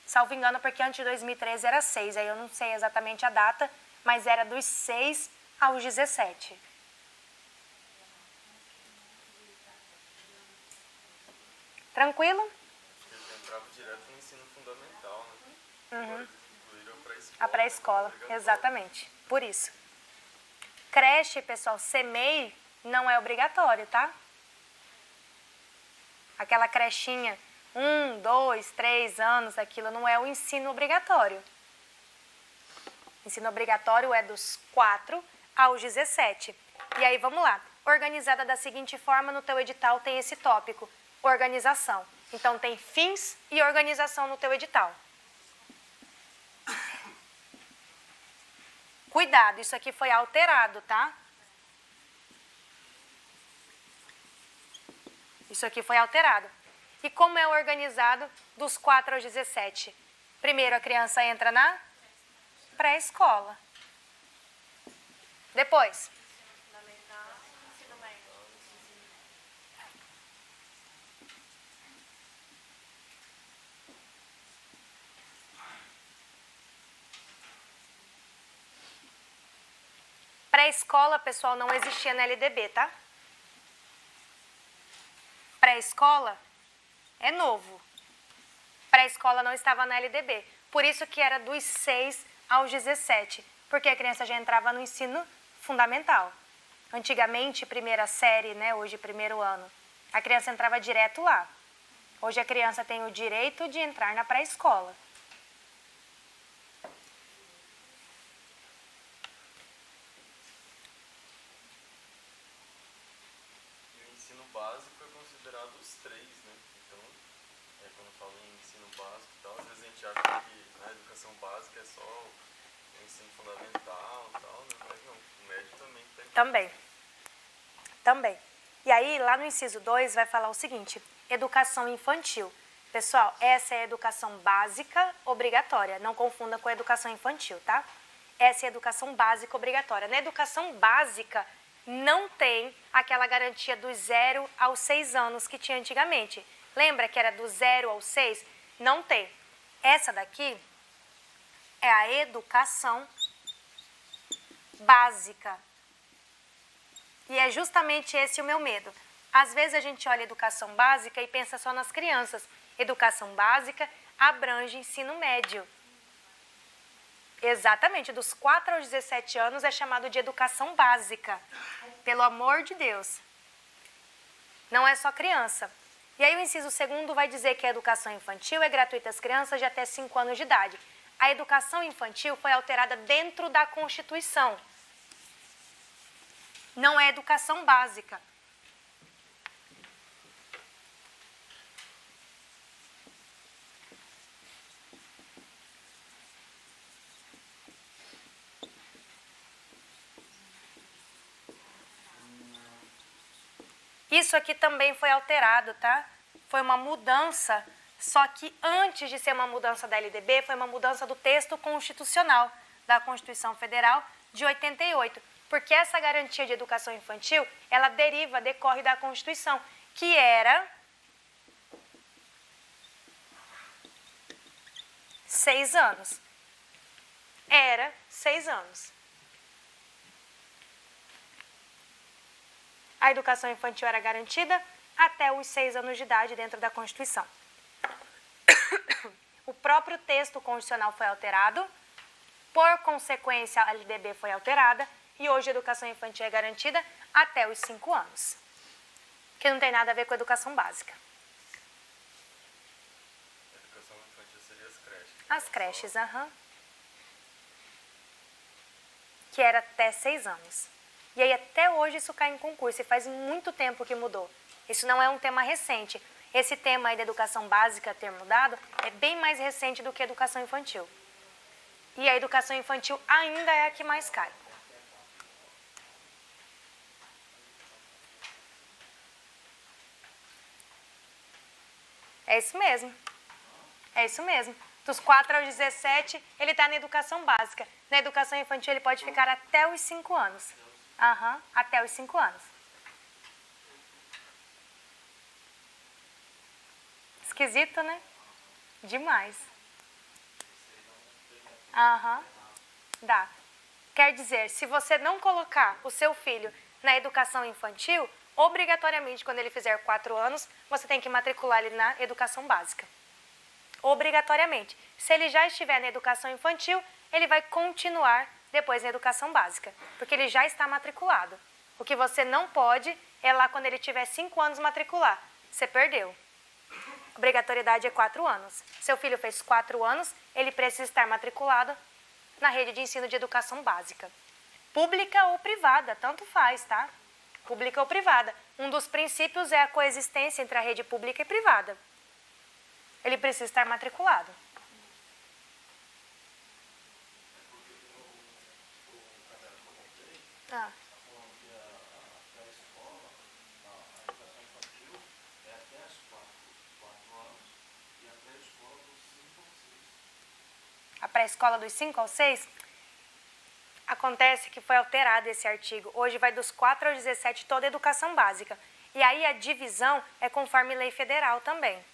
Salvo engano, porque antes de 2013 era 6. Aí eu não sei exatamente a data, mas era dos 6 aos 17. Tranquilo? Eles entravam direto no ensino fundamental, né? Agora eles incluíram para a escola. A pré-escola, exatamente. Por isso. Creche, pessoal, CMEI não é obrigatório, tá? Aquela crechinha, 1, 2, 3 anos, aquilo não é o ensino obrigatório. Ensino obrigatório é dos 4 aos 17. E aí, vamos lá. Organizada da seguinte forma, no teu edital tem esse tópico, organização. Então, tem fins e organização no teu edital. Cuidado, isso aqui foi alterado, tá? Isso aqui foi alterado. E como é organizado dos 4 aos 17? Primeiro a criança entra na pré-escola. Depois, pré-escola, pessoal, não existia na LDB, tá? Pré-escola é novo. Pré-escola não estava na LDB. Por isso que era dos 6 aos 17. Porque a criança já entrava no ensino fundamental. Antigamente, primeira série, né? Hoje, primeiro ano. A criança entrava direto lá. Hoje a criança tem o direito de entrar na pré-escola. Básico é considerado os 3, né? Então, quando eu falo em ensino básico e tal, às vezes a gente acha que a educação básica é só o ensino fundamental e tal, né? Mas não, o médio também tem. Também. E aí, lá no inciso 2, vai falar o seguinte, educação infantil. Pessoal, essa é a educação básica obrigatória, não confunda com a educação infantil, tá? Essa é a educação básica obrigatória. Na educação básica, não tem aquela garantia dos 0 aos 6 anos que tinha antigamente. Lembra que era do 0 aos 6? Não tem. Essa daqui é a educação básica. E é justamente esse o meu medo. Às vezes a gente olha a educação básica e pensa só nas crianças. Educação básica abrange ensino médio. Exatamente, dos 4 aos 17 anos é chamado de educação básica. Pelo amor de Deus. Não é só criança. E aí o inciso 2º vai dizer que a educação infantil é gratuita às crianças de até 5 anos de idade. A educação infantil foi alterada dentro da Constituição. Não é educação básica. Isso aqui também foi alterado, tá? Foi uma mudança, só que antes de ser uma mudança da LDB, foi uma mudança do texto constitucional da Constituição Federal de 88. Porque essa garantia de educação infantil, ela decorre da Constituição, que era 6 anos. Era 6 anos. A educação infantil era garantida até os 6 anos de idade dentro da Constituição. O próprio texto constitucional foi alterado, por consequência a LDB foi alterada e hoje a educação infantil é garantida até os 5 anos. Que não tem nada a ver com a educação básica. A educação infantil seria as creches. As creches, aham. Que era até 6 anos. E aí até hoje isso cai em concurso e faz muito tempo que mudou. Isso não é um tema recente. Esse tema aí da educação básica ter mudado é bem mais recente do que a educação infantil. E a educação infantil ainda é a que mais cai. É isso mesmo. É isso mesmo. Dos 4 aos 17, ele está na educação básica. Na educação infantil, ele pode ficar até os 5 anos. Aham, até os 5 anos. Esquisito, né? Demais. Aham, dá. Quer dizer, se você não colocar o seu filho na educação infantil, obrigatoriamente, quando ele fizer 4 anos, você tem que matricular ele na educação básica. Obrigatoriamente. Se ele já estiver na educação infantil, ele vai continuar depois na educação básica, porque ele já está matriculado. O que você não pode é lá quando ele tiver 5 anos matricular. Você perdeu. Obrigatoriedade é 4 anos. Seu filho fez 4 anos, ele precisa estar matriculado na rede de ensino de educação básica. Pública ou privada, tanto faz, tá? Pública ou privada. Um dos princípios é a coexistência entre a rede pública e privada. Ele precisa estar matriculado. Ah. A pré-escola dos 5 aos 6? Acontece que foi alterado esse artigo. Hoje vai dos 4 aos 17 toda a educação básica. E aí a divisão é conforme lei federal também.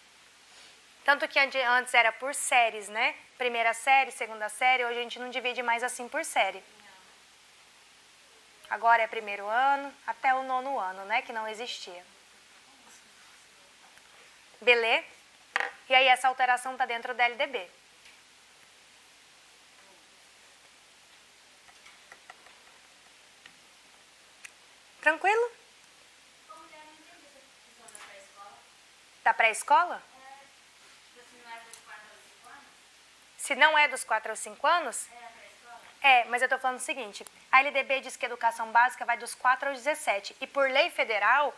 Tanto que antes era por séries, né? Primeira série, segunda série, hoje a gente não divide mais assim por série. Agora é primeiro ano até o 9º ano, né? Que não existia. Beleza? E aí essa alteração está dentro da LDB. Tranquilo? Como que eu não entendi essa questão da pré-escola? Da pré-escola? Se não é dos 4 aos 5 anos? Se não é dos 4 aos 5 anos? É a pré-escola? É, mas eu estou falando o seguinte, a LDB diz que a educação básica vai dos 4 aos 17 e por lei federal,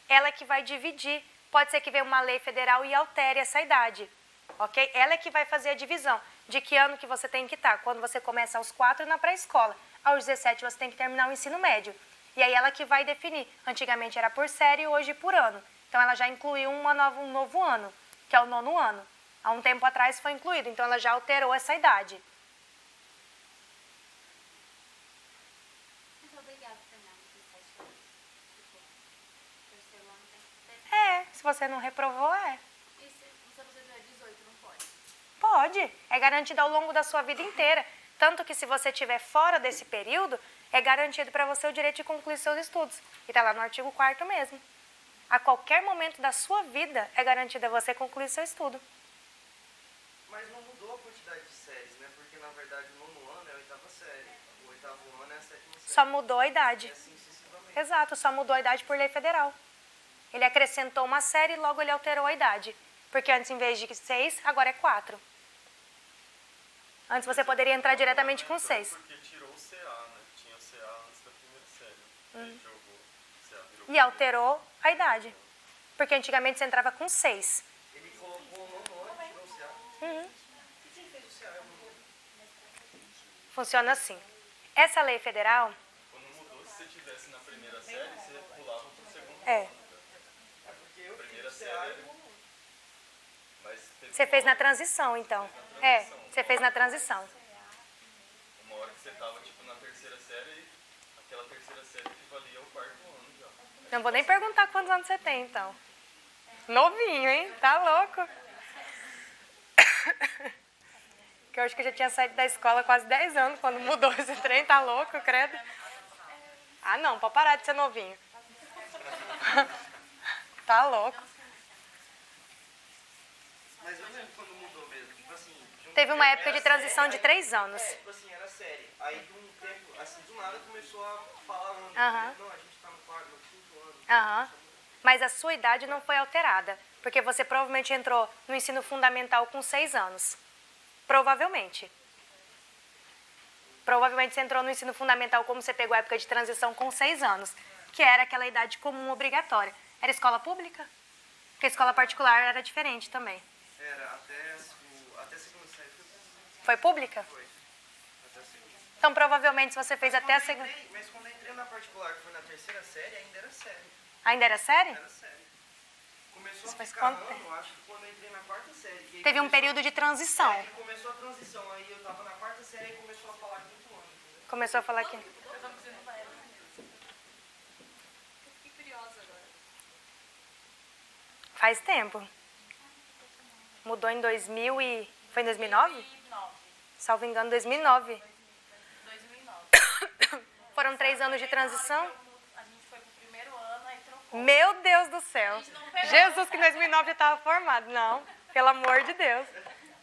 ela é que vai dividir. Pode ser que venha uma lei federal e altere essa idade, ok? Ela é que vai fazer a divisão de que ano que você tem que estar. Quando você começa aos 4 na pré-escola, aos 17 você tem que terminar o ensino médio. E aí ela que vai definir. Antigamente era por série, hoje por ano. Então ela já incluiu um novo ano, que é o 9º ano. Há um tempo atrás foi incluído, então ela já alterou essa idade. Muito obrigada, Fernanda, por 7 anos. Tipo, terceiro ano tem que ter. É, se você não reprovou, é. E se você tiver 18, não pode? Pode, é garantido ao longo da sua vida inteira. Tanto que se você estiver fora desse período, é garantido para você o direito de concluir seus estudos. E está lá no artigo 4º mesmo. A qualquer momento da sua vida é garantido a você concluir seu estudo. Mas não mudou a quantidade de séries, né? Porque na verdade o 9º ano é a 8ª série, o 8º ano é a 7ª série. Só mudou a idade. E assim sucessivamente. Exato, só mudou a idade por lei federal. Ele acrescentou uma série e logo ele alterou a idade. Porque antes, em vez de 6, agora é 4. Antes você poderia entrar diretamente com 6. Porque tirou o CA, né? Tinha o CA antes da primeira série. Aí jogou o CA, virou E alterou a idade. Porque antigamente você entrava com 6. Ele colocou o 9º ano e tirou o CA. E quem fez o CA é o 9º? Funciona assim. Essa lei federal Quando mudou, se você tivesse na primeira série, você pulava pro segundo é. ano. É porque eu Primeira fiz o CA série. e o 9º. Mas teve Você fez na transição, então. É, você fez na transição. uma hora que você tava tipo na terceira série, aquela terceira série equivalia ao 4º ano já. Não vou nem perguntar quantos anos você tem, então. Novinho, hein? Tá louco. Que eu acho que eu já tinha saído da escola há quase 10 anos quando mudou esse trem, tá louco, credo? Ah, não, pode parar de ser novinho. Tá louco. Mas eu lembro quando mudou mesmo. Tipo assim, Teve uma época de transição de 3 anos. tipo assim, era série. Aí de um tempo, assim, do nada começou a falar ano. Aham. Não, a gente tá no quarto, no quinto ano. Aham. Mas a sua idade não foi alterada, porque você provavelmente entrou no ensino fundamental com 6 anos. Provavelmente. Provavelmente você entrou no ensino fundamental como você pegou a época de transição com 6 anos, que era aquela idade comum obrigatória. Era escola pública? Porque escola particular era diferente também. Era até a segunda série Foi pública? foi. Até a segunda. Então provavelmente se você fez até a segunda... Mas quando eu entrei na particular, que foi na terceira série, ainda era série. Ainda era série? Era série. Começou Isso a faz ficar quanto tempo? ano, acho que quando eu entrei na quarta série. Que aí Teve um começou- período de transição. É, que começou a transição. Aí eu tava na quarta série e começou a falar quinto ano. Entendeu? Começou a falar aqui. Fiquei curiosa agora. Faz tempo. Mudou em 2000 e... Foi em 2009? 2009. Salvo engano, 2009. 2009. Foram 3 anos de transição. A gente foi pro primeiro ano, aí trocou. Meu Deus do céu. gente não pegou. Jesus, que em 2009 já estava formado. Não, pelo amor de Deus.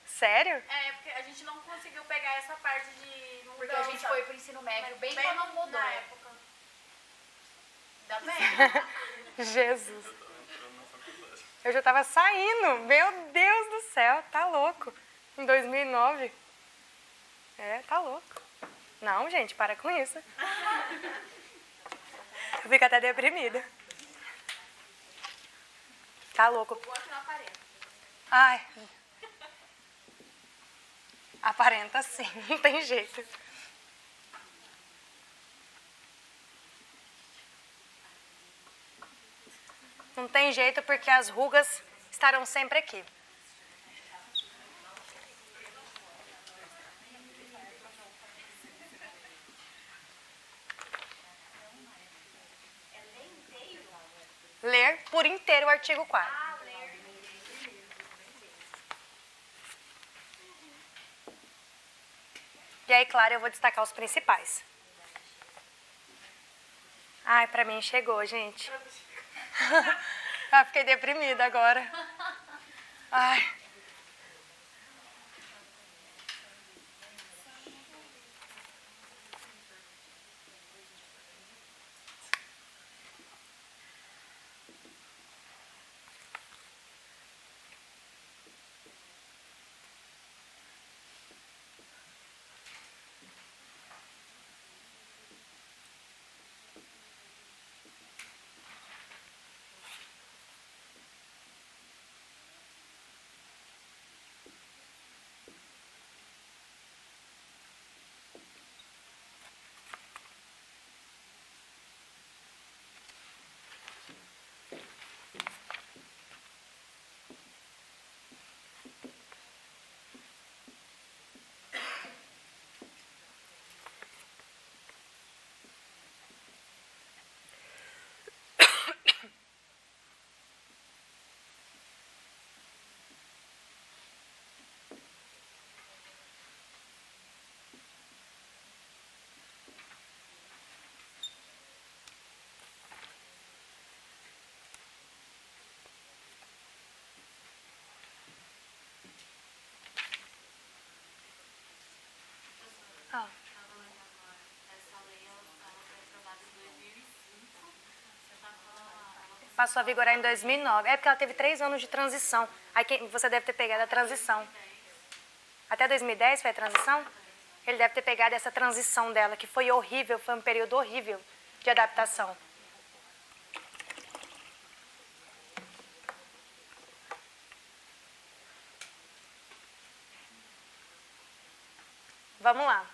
Sério? É, porque a gente não conseguiu pegar essa parte de mudança. Porque a gente foi pro ensino médio bem Bem quando mudou. na época. Ainda bem. Jesus. Eu tava entrando na faculdade. Eu já estava saindo. Meu Deus do céu, tá louco. Em 2009. É, tá louco. Não, gente, para com isso. Eu fico até deprimida. Tá louco. Boa que não aparenta. Ai. Aparenta sim, não tem jeito. Não tem jeito porque as rugas estarão sempre aqui. Ler por inteiro o artigo 4. E aí, claro, eu vou destacar os principais. Ai, pra mim chegou, gente. Ah, fiquei deprimida agora. Ai. Ah. Essa lei, ela foi aprovada em 2005. Você tá falando... Passou a vigorar em 2009. É porque ela teve 3 anos de transição. Aí você deve ter pegado a transição. Até 2010 foi a transição? Ele deve ter pegado essa transição dela, que foi horrível, foi um período horrível de adaptação. Vamos lá.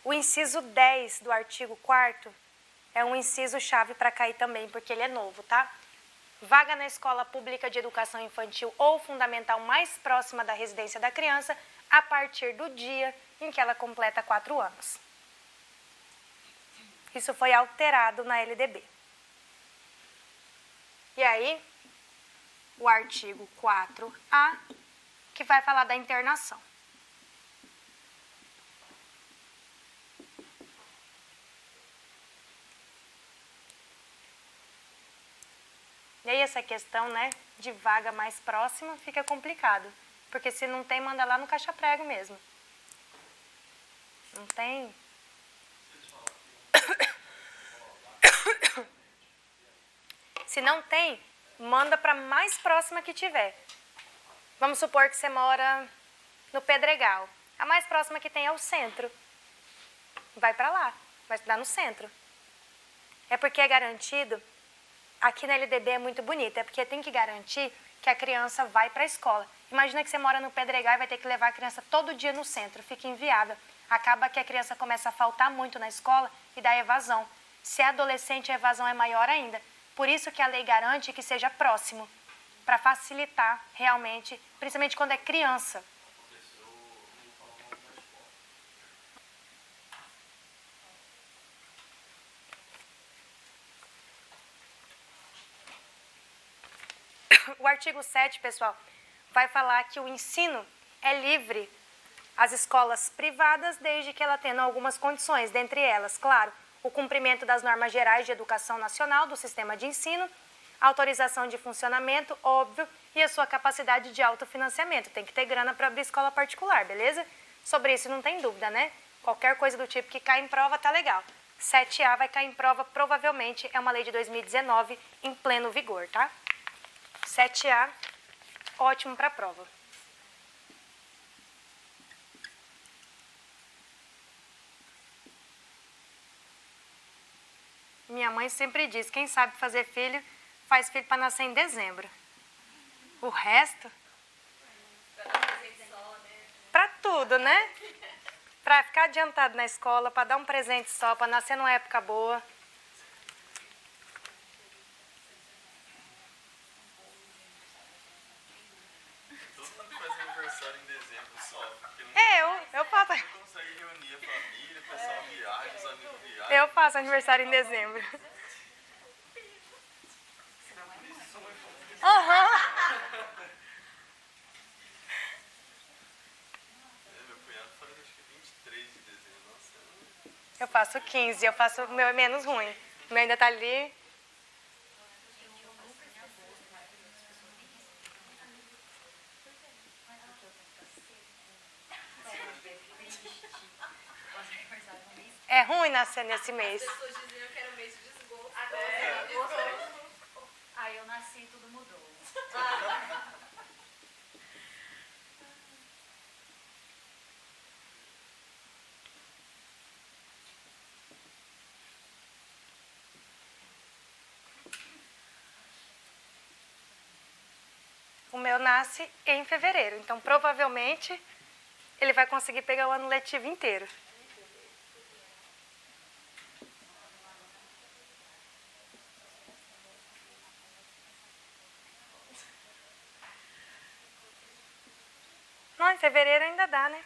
O inciso 10 do artigo 4º é um inciso-chave para cair também, porque ele é novo, tá? Vaga na escola pública de educação infantil ou fundamental mais próxima da residência da criança a partir do dia em que ela completa 4 anos. Isso foi alterado na LDB. E aí, o artigo 4A, que vai falar da internação. E aí essa questão, né, de vaga mais próxima fica complicado. Porque se não tem, manda lá no caixa-prego mesmo. Não tem? Se não tem, manda para mais próxima que tiver. Vamos supor que você mora no Pedregal. A mais próxima que tem é o centro. Vai para lá, vai estudar no centro. É porque é garantido, aqui na LDB é muito bonito, é porque tem que garantir que a criança vai para a escola. Imagina que você mora no Pedregal e vai ter que levar a criança todo dia no centro, fica inviável. Acaba que a criança começa a faltar muito na escola e dá evasão. Se é adolescente, a evasão é maior ainda. Por isso que a lei garante que seja próximo, para facilitar realmente, principalmente quando é criança. O artigo 7, pessoal, vai falar que o ensino é livre às escolas privadas, desde que ela tenha algumas condições, dentre elas, claro, o cumprimento das normas gerais de educação nacional do sistema de ensino, autorização de funcionamento, óbvio, e a sua capacidade de autofinanciamento. Tem que ter grana para abrir escola particular, beleza? Sobre isso não tem dúvida, né? Qualquer coisa do tipo que cai em prova tá legal. 7A vai cair em prova, provavelmente é uma lei de 2019 em pleno vigor, tá? 7A, ótimo para a prova. Minha mãe sempre diz, quem sabe fazer filho, faz filho para nascer em dezembro. O resto... Para tudo, né? Para ficar adiantado na escola, para dar um presente só, para nascer numa época boa. Todo mundo que faz aniversário em dezembro sofre. Porque não Eu faço... não consegue reunir a família, o pessoal viaja, os amigos viajam. Eu faço aniversário em dezembro. Aham. Meu cunhado faz acho que 23 de dezembro. Nossa, Eu faço 15, eu faço o meu é menos ruim. O meu ainda tá ali. É ruim nascer nesse mês. As pessoas diziam que era o mês de desgosto. Aí eu nasci e tudo mudou. O meu nasce em fevereiro, então provavelmente ele vai conseguir pegar o ano letivo inteiro. Não, em fevereiro ainda dá, né?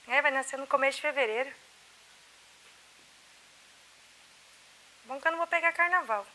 É, vai nascer no começo de fevereiro. Bom que eu não vou pegar carnaval.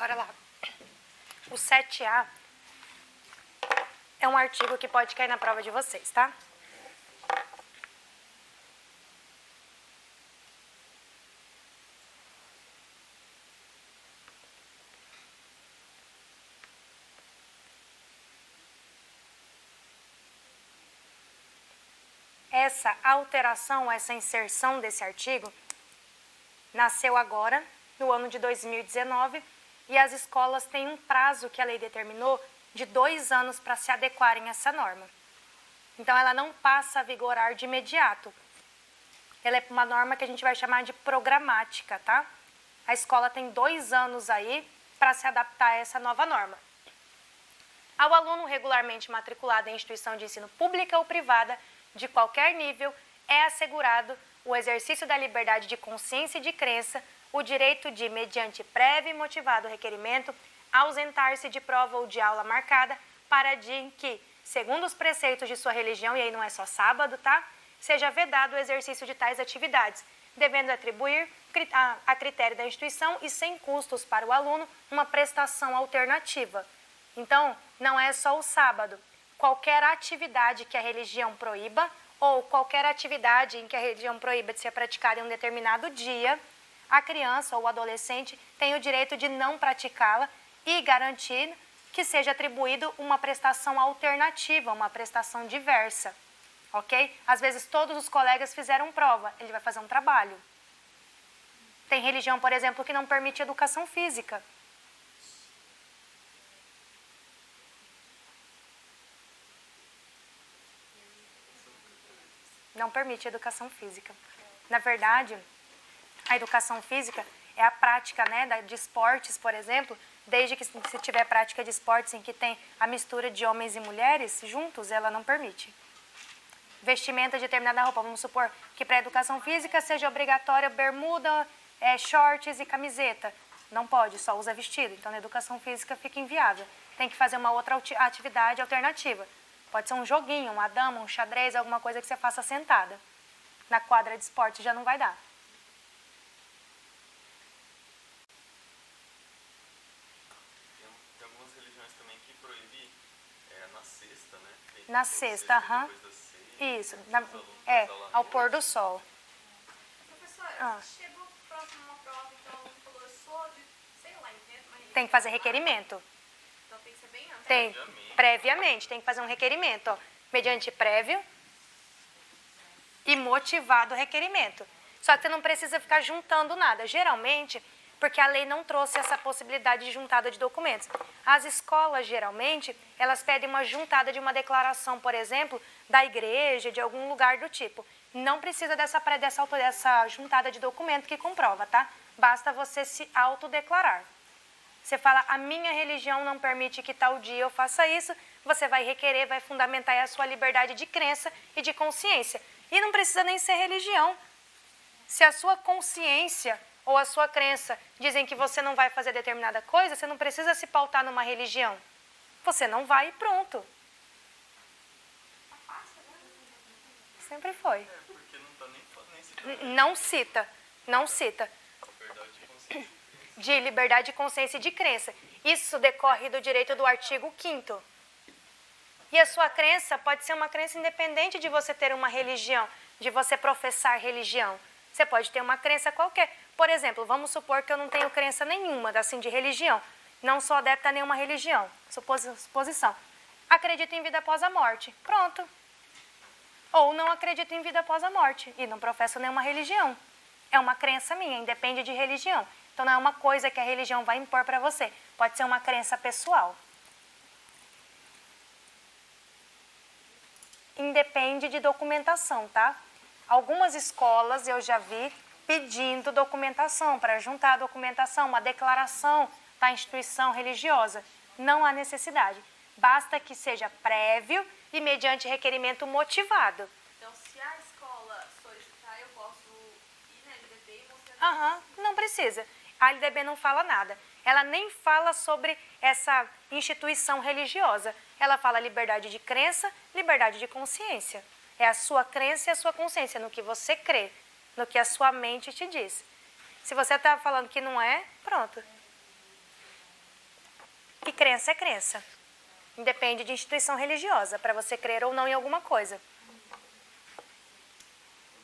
Bora lá. O 7A é um artigo que pode cair na prova de vocês, tá? Essa alteração, essa inserção desse artigo nasceu agora, no ano de 2019, e as escolas têm um prazo que a lei determinou de 2 anos para se adequarem a essa norma. Então, ela não passa a vigorar de imediato. Ela é uma norma que a gente vai chamar de programática, tá? A escola tem 2 anos aí para se adaptar a essa nova norma. Ao aluno regularmente matriculado em instituição de ensino pública ou privada, de qualquer nível, é assegurado o exercício da liberdade de consciência e de crença, o direito de, mediante prévio e motivado requerimento, ausentar-se de prova ou de aula marcada para dia em que, segundo os preceitos de sua religião, e aí não é só sábado, tá? Seja vedado o exercício de tais atividades, devendo atribuir a critério da instituição e sem custos para o aluno uma prestação alternativa. Então, não é só o sábado. Qualquer atividade que a religião proíba ou qualquer atividade em que a religião proíba de ser praticada em um determinado dia, a criança ou o adolescente tem o direito de não praticá-la e garantir que seja atribuído uma prestação alternativa, uma prestação diversa, ok? Às vezes todos os colegas fizeram prova, ele vai fazer um trabalho. Tem religião, por exemplo, que não permite educação física. Não permite educação física. Na verdade, a educação física é a prática, né, de esportes, por exemplo, desde que se tiver prática de esportes em que tem a mistura de homens e mulheres juntos, ela não permite. Vestimenta de determinada roupa, vamos supor que para a educação física seja obrigatória bermuda, shorts e camiseta. Não pode, só usa vestido. Então, na educação física fica inviável. Tem que fazer uma outra atividade alternativa. Pode ser um joguinho, uma dama, um xadrez, alguma coisa que você faça sentada. Na quadra de esporte já não vai dar. Tem algumas religiões também que proíbem na sexta, né? Na sexta, aham. Isso, ao pôr do sol. Professora, chegou próximo a uma prova, então o aluno falou, eu sou de, sei lá, invento uma religião. Tem que fazer requerimento. Então tem que ser bem antes. Tem, previamente, tem que fazer um requerimento, ó, mediante prévio e motivado requerimento. Só que você não precisa ficar juntando nada. Geralmente, porque a lei não trouxe essa possibilidade de juntada de documentos. As escolas, geralmente, elas pedem uma juntada de uma declaração, por exemplo, da igreja, de algum lugar do tipo. Não precisa dessa juntada de documento que comprova, tá? Basta você se autodeclarar. Você fala, a minha religião não permite que tal dia eu faça isso, você vai requerer, vai fundamentar a sua liberdade de crença e de consciência. E não precisa nem ser religião. Se a sua consciência ou a sua crença dizem que você não vai fazer determinada coisa, você não precisa se pautar numa religião. Você não vai e pronto. Sempre foi. Porque não tá nem citando. Não cita. Liberdade de consciência. De liberdade de consciência e de crença. Isso decorre do direito do artigo 5º. E a sua crença pode ser uma crença independente de você ter uma religião, de você professar religião. Você pode ter uma crença qualquer. Por exemplo, vamos supor que eu não tenho crença nenhuma, assim, de religião. Não sou adepta a nenhuma religião. Suposição. Acredito em vida após a morte. Pronto. Ou não acredito em vida após a morte e não professo nenhuma religião. É uma crença minha, independe de religião. Então não é uma coisa que a religião vai impor para você. Pode ser uma crença pessoal. Independe de documentação, tá? Algumas escolas eu já vi pedindo documentação, para juntar a documentação, uma declaração da instituição religiosa. Não há necessidade. Basta que seja prévio e mediante requerimento motivado. Então, se a escola solicitar, eu posso ir na LDB e mostrar... Aham, não precisa. A LDB não fala nada. Ela nem fala sobre essa instituição religiosa. Ela fala liberdade de crença, liberdade de consciência. É a sua crença e a sua consciência, no que você crê, no que a sua mente te diz. Se você está falando que não é, pronto. E crença é crença. Independe de instituição religiosa, para você crer ou não em alguma coisa. O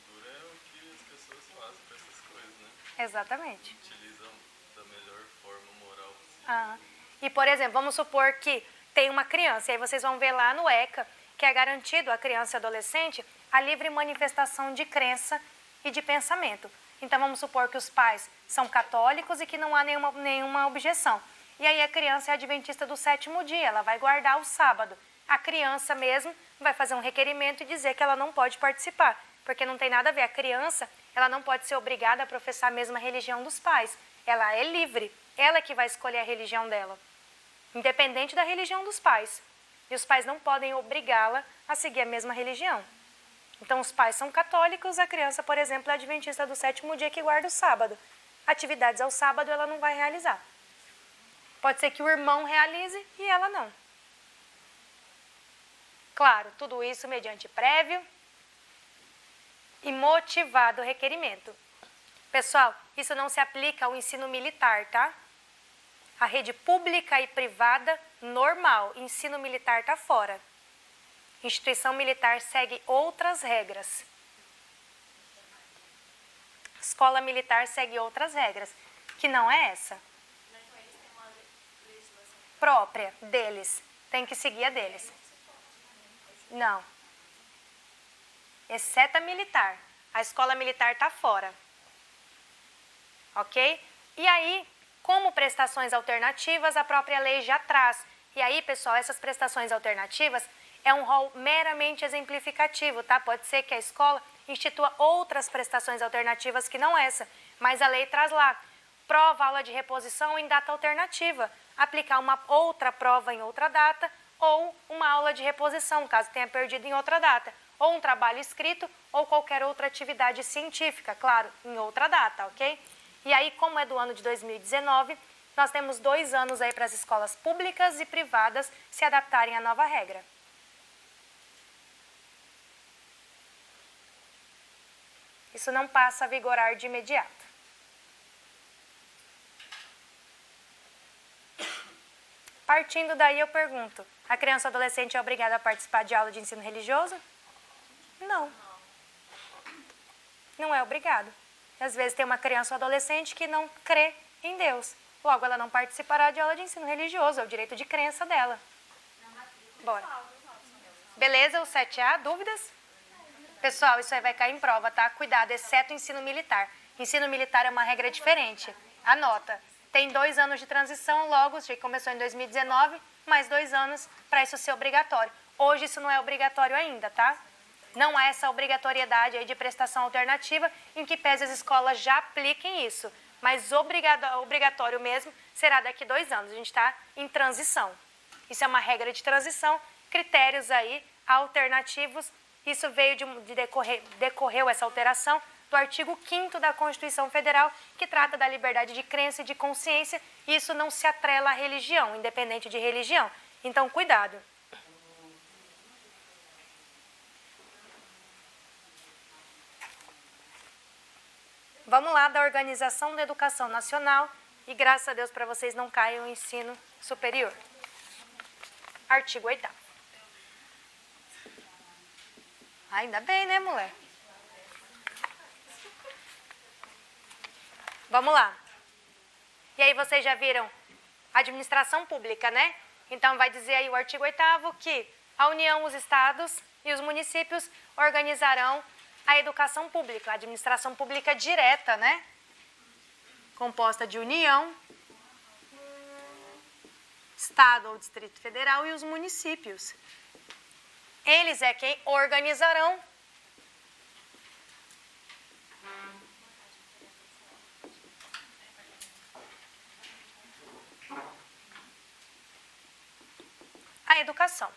duro é o que as pessoas fazem com essas coisas, né? Exatamente. Utilizam da melhor forma moral possível. Ah. E, por exemplo, vamos supor que tem uma criança, e aí vocês vão ver lá no ECA que é garantido à criança e adolescente a livre manifestação de crença e de pensamento. Então, vamos supor que os pais são católicos e que não há nenhuma objeção. E aí a criança é adventista do 7º dia, ela vai guardar o sábado. A criança mesmo vai fazer um requerimento e dizer que ela não pode participar, porque não tem nada a ver. A criança, ela não pode ser obrigada a professar a mesma religião dos pais. Ela é livre, ela que vai escolher a religião dela, independente da religião dos pais. E os pais não podem obrigá-la a seguir a mesma religião. Então, os pais são católicos, a criança, por exemplo, é adventista do 7º dia que guarda o sábado. Atividades ao sábado ela não vai realizar. Pode ser que o irmão realize e ela não. Claro, tudo isso mediante prévio e motivado requerimento. Pessoal, isso não se aplica ao ensino militar, tá? A rede pública e privada, normal. Ensino militar está fora. Instituição militar segue outras regras. Escola militar segue outras regras, que não é essa. Então eles têm uma legislação Própria deles. Tem que seguir a deles. Não. Exceto a militar. A escola militar está fora. Ok? E aí, como prestações alternativas, a própria lei já traz. E aí, pessoal, essas prestações alternativas é um rol meramente exemplificativo, tá? Pode ser que a escola institua outras prestações alternativas que não essa, mas a lei traz lá. Prova, aula de reposição em data alternativa. Aplicar uma outra prova em outra data ou uma aula de reposição, caso tenha perdido em outra data. Ou um trabalho escrito ou qualquer outra atividade científica, claro, em outra data, ok? E aí, como é do ano de 2019, nós temos 2 anos aí para as escolas públicas e privadas se adaptarem à nova regra. Isso não passa a vigorar de imediato. Partindo daí, eu pergunto, a criança ou adolescente é obrigada a participar de aula de ensino religioso? Não. Não é obrigado. Às vezes tem uma criança ou adolescente que não crê em Deus. Logo, ela não participará de aula de ensino religioso, é o direito de crença dela. Bora. Beleza, o 7A, dúvidas? Pessoal, isso aí vai cair em prova, tá? Cuidado, exceto o ensino militar. Ensino militar é uma regra diferente. Anota, tem 2 anos de transição, logo, já começou em 2019, mais 2 anos para isso ser obrigatório. Hoje isso não é obrigatório ainda, tá? Não há essa obrigatoriedade aí de prestação alternativa, em que pese as escolas já apliquem isso. Mas obrigatório mesmo será daqui 2 anos. A gente está em transição. Isso é uma regra de transição, critérios aí alternativos. Isso veio decorreu essa alteração do artigo 5º da Constituição Federal, que trata da liberdade de crença e de consciência. E isso não se atrela à religião, independente de religião. Então, cuidado. Vamos lá, da Organização da Educação Nacional, e graças a Deus para vocês não caiam o ensino superior. Artigo 8º. Ainda bem, né, mulher? Vamos lá. E aí vocês já viram administração pública, né? Então vai dizer aí o artigo 8º que a União, os estados e os municípios organizarão a educação pública, a administração pública direta, né? Composta de União, Estado ou Distrito Federal e os municípios. Eles é quem organizarão a educação.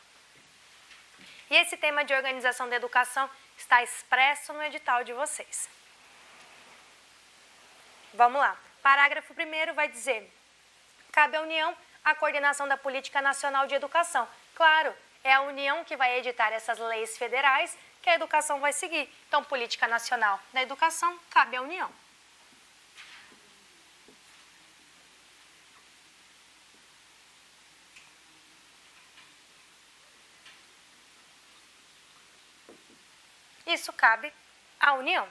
E esse tema de organização da educação está expresso no edital de vocês. Vamos lá. Parágrafo 1º vai dizer: cabe à União a coordenação da Política Nacional de Educação. Claro, é a União que vai editar essas leis federais que a educação vai seguir. Então, Política Nacional da Educação cabe à União. isso cabe à União.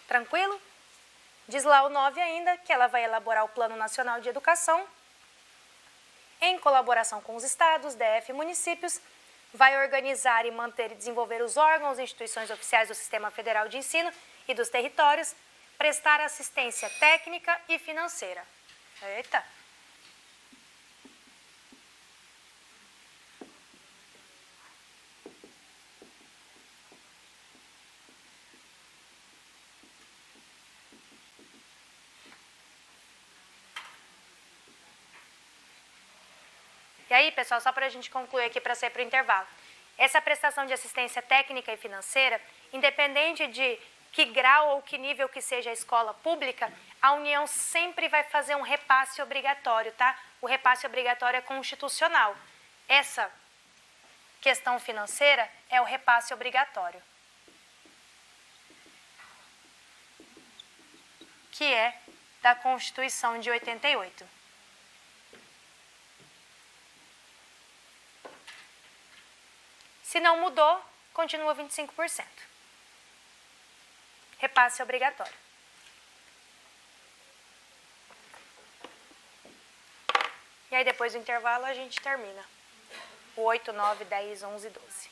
Tranquilo? Diz lá o 9 ainda que ela vai elaborar o Plano Nacional de Educação em colaboração com os estados, DF e municípios, vai organizar e manter e desenvolver os órgãos e instituições oficiais do Sistema Federal de Ensino e dos territórios, prestar assistência técnica e financeira. Eita! E aí, pessoal, só para a gente concluir aqui para sair para o intervalo. Essa prestação de assistência técnica e financeira, independente de que grau ou que nível que seja a escola pública, a União sempre vai fazer um repasse obrigatório, tá? O repasse obrigatório é constitucional. Essa questão financeira é o repasse obrigatório, que é da Constituição de 88. Se não mudou, continua 25%. Repasse obrigatório. E aí, depois do intervalo, a gente termina. O 8, 9, 10, 11 e 12.